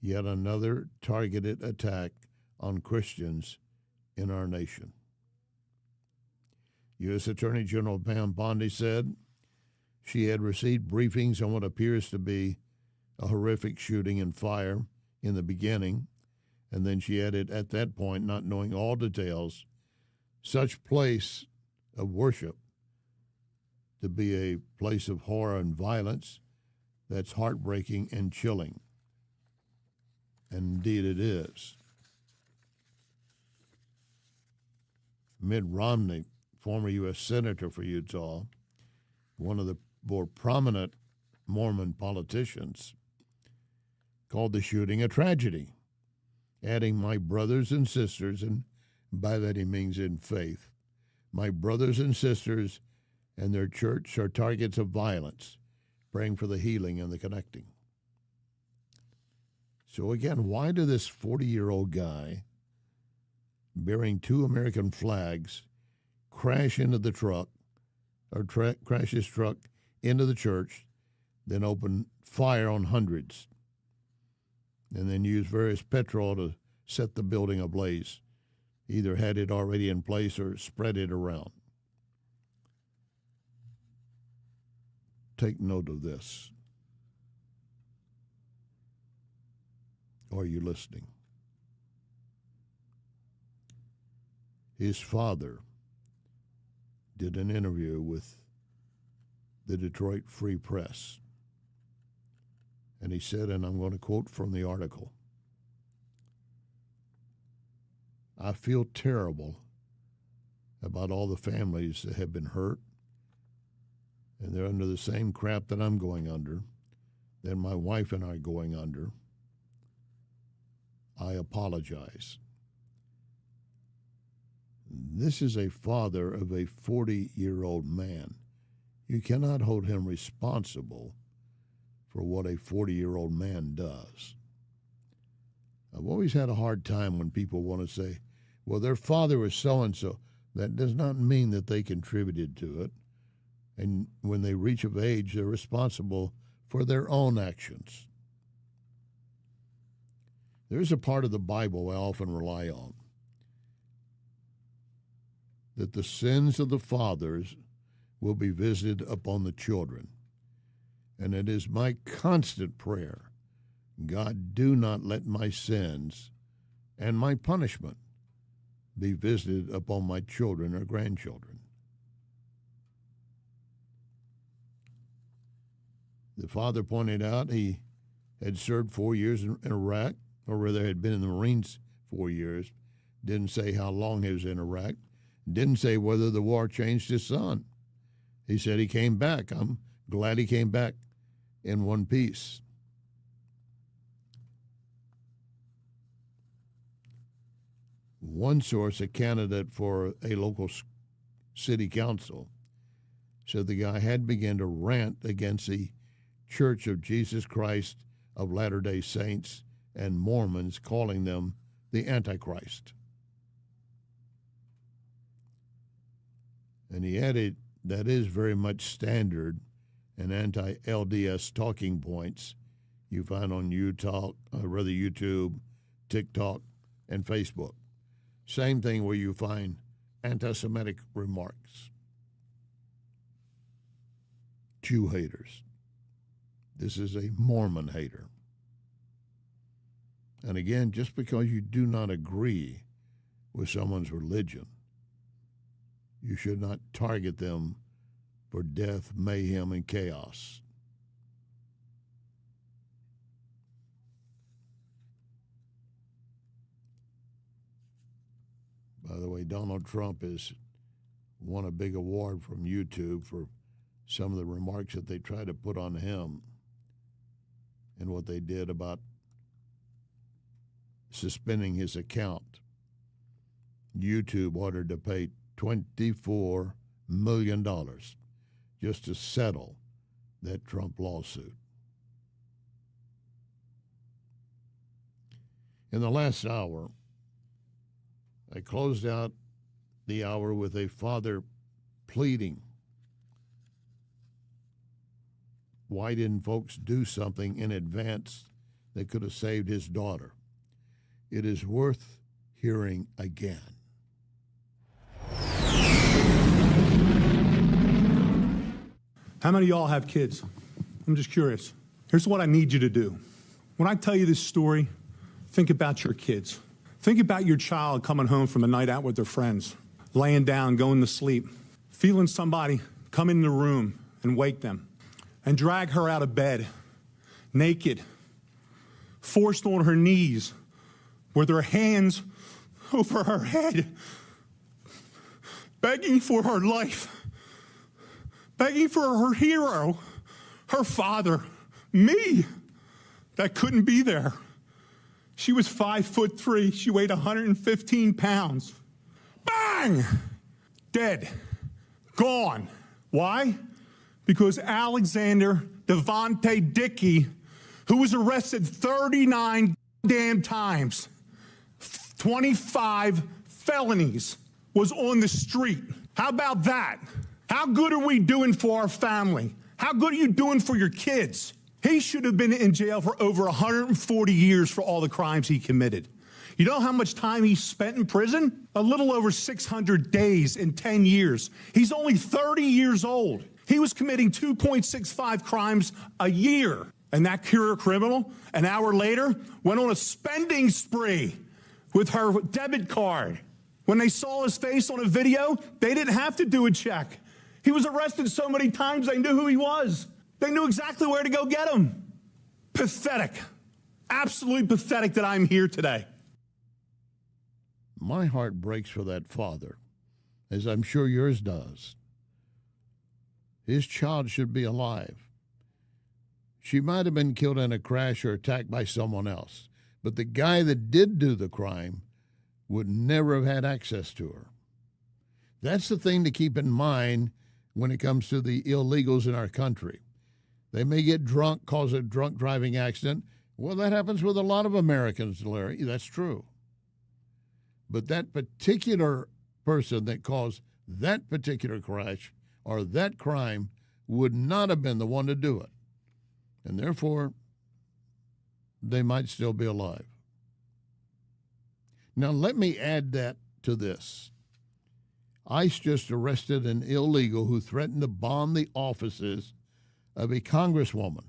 yet another targeted attack on Christians in our nation. U.S. Attorney General Pam Bondi said she had received briefings on what appears to be a horrific shooting and fire in the beginning, and then she added, at that point, not knowing all details, such place of worship to be a place of horror and violence that's heartbreaking and chilling. And indeed it is. Mitt Romney, former U.S. Senator for Utah, one of the more prominent Mormon politicians, called the shooting a tragedy, adding, "My brothers and sisters," and by that he means in faith, "my brothers and sisters and their church are targets of violence, praying for the healing and the connecting." So again, why did this 40-year-old guy bearing 2 American flags crash into the truck, or crash his truck into the church, then open fire on hundreds, and then use various petrol to set the building ablaze? Either had it already in place or spread it around. Take note of this. Are you listening? His father did an interview with the Detroit Free Press, and he said, and I'm going to quote from the article, "I feel terrible about all the families that have been hurt, and they're under the same crap that I'm going under, that my wife and I are going under. I apologize." This is a father of a 40-year-old man. You cannot hold him responsible for what a 40-year-old man does. I've always had a hard time when people want to say, well, their father was so-and-so. That does not mean that they contributed to it. And when they reach of age, they're responsible for their own actions. There's a part of the Bible I often rely on, that the sins of the fathers will be visited upon the children. And it is my constant prayer, God, do not let my sins and my punishment be visited upon my children or grandchildren. The father pointed out he had served 4 years in Iraq, or rather had been in the Marines 4 years. Didn't say how long he was in Iraq. Didn't say whether the war changed his son. He said he came back. I'm glad he came back in one piece. One source, a candidate for a local city council, said the guy had begun to rant against the Church of Jesus Christ of Latter-day Saints and Mormons, calling them the Antichrist. And he added, that is very much standard and anti-LDS talking points you find on YouTube, TikTok, and Facebook. Same thing where you find anti-Semitic remarks. Jew haters. This is a Mormon hater. And again, just because you do not agree with someone's religion, you should not target them for death, mayhem, and chaos. By the way, Donald Trump has won a big award from YouTube for some of the remarks that they tried to put on him and what they did about suspending his account. YouTube ordered to pay $24 million just to settle that Trump lawsuit. In the last hour, I closed out the hour with a father pleading. Why didn't folks do something in advance that could have saved his daughter? It is worth hearing again. How many of y'all have kids? I'm just curious. Here's what I need you to do. When I tell you this story, think about your kids. Think about your child coming home from a night out with their friends, laying down, going to sleep, feeling somebody come in the room and wake them and drag her out of bed, naked, forced on her knees, with her hands over her head, begging for her life, begging for her hero, her father, me, that couldn't be there. She was 5'3". She weighed 115 pounds. Bang! Dead. Gone. Why? Because Alexander Devontae Dickey, who was arrested 39 damn times, 25 felonies, was on the street. How about that? How good are we doing for our family? How good are you doing for your kids? He should have been in jail for over 140 years for all the crimes he committed. You know how much time he spent in prison? A little over 600 days in 10 years. He's only 30 years old. He was committing 2.65 crimes a year. And that career criminal, an hour later, went on a spending spree with her debit card. When they saw his face on a video, they didn't have to do a check. He was arrested so many times they knew who he was. They knew exactly where to go get him. Pathetic. Absolutely pathetic that I'm here today. My heart breaks for that father, as I'm sure yours does. His child should be alive. She might have been killed in a crash or attacked by someone else, but the guy that did do the crime would never have had access to her. That's the thing to keep in mind when it comes to the illegals in our country. They may get drunk, cause a drunk driving accident. Well, that happens with a lot of Americans, Larry. That's true. But that particular person that caused that particular crash or that crime would not have been the one to do it. And therefore, they might still be alive. Now, let me add that to this. ICE just arrested an illegal who threatened to bomb the offices of a congresswoman,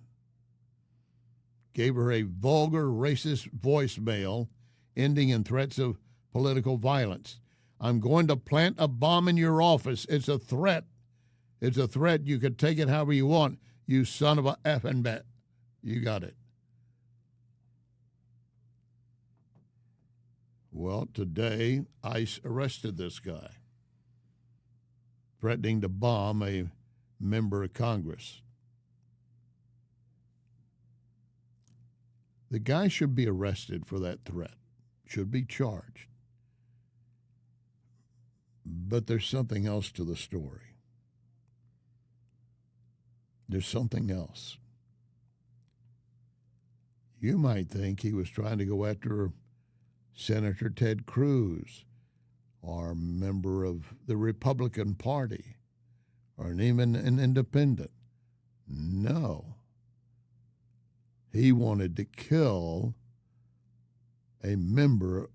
gave her a vulgar, racist voicemail ending in threats of political violence. I'm going to plant a bomb in your office. It's a threat. It's a threat. You can take it however you want, you son of a effing bat. You got it. Well, today, ICE arrested this guy, threatening to bomb a member of Congress. The guy should be arrested for that threat, should be charged. But there's something else to the story. There's something else. You might think he was trying to go after Senator Ted Cruz or a member of the Republican Party or even an independent. No. He wanted to kill a member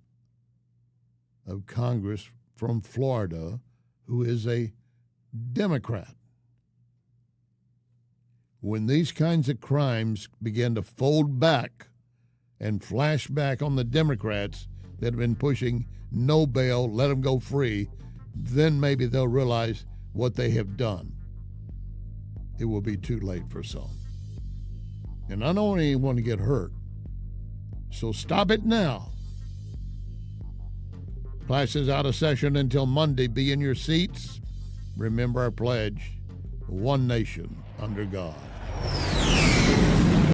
of Congress from Florida who is a Democrat. When these kinds of crimes begin to fold back and flash back on the Democrats that have been pushing no bail, let them go free, then maybe they'll realize what they have done. It will be too late for some. And I don't want anyone to get hurt. So stop it now. Class is out of session until Monday. Be in your seats. Remember our pledge, one nation under God.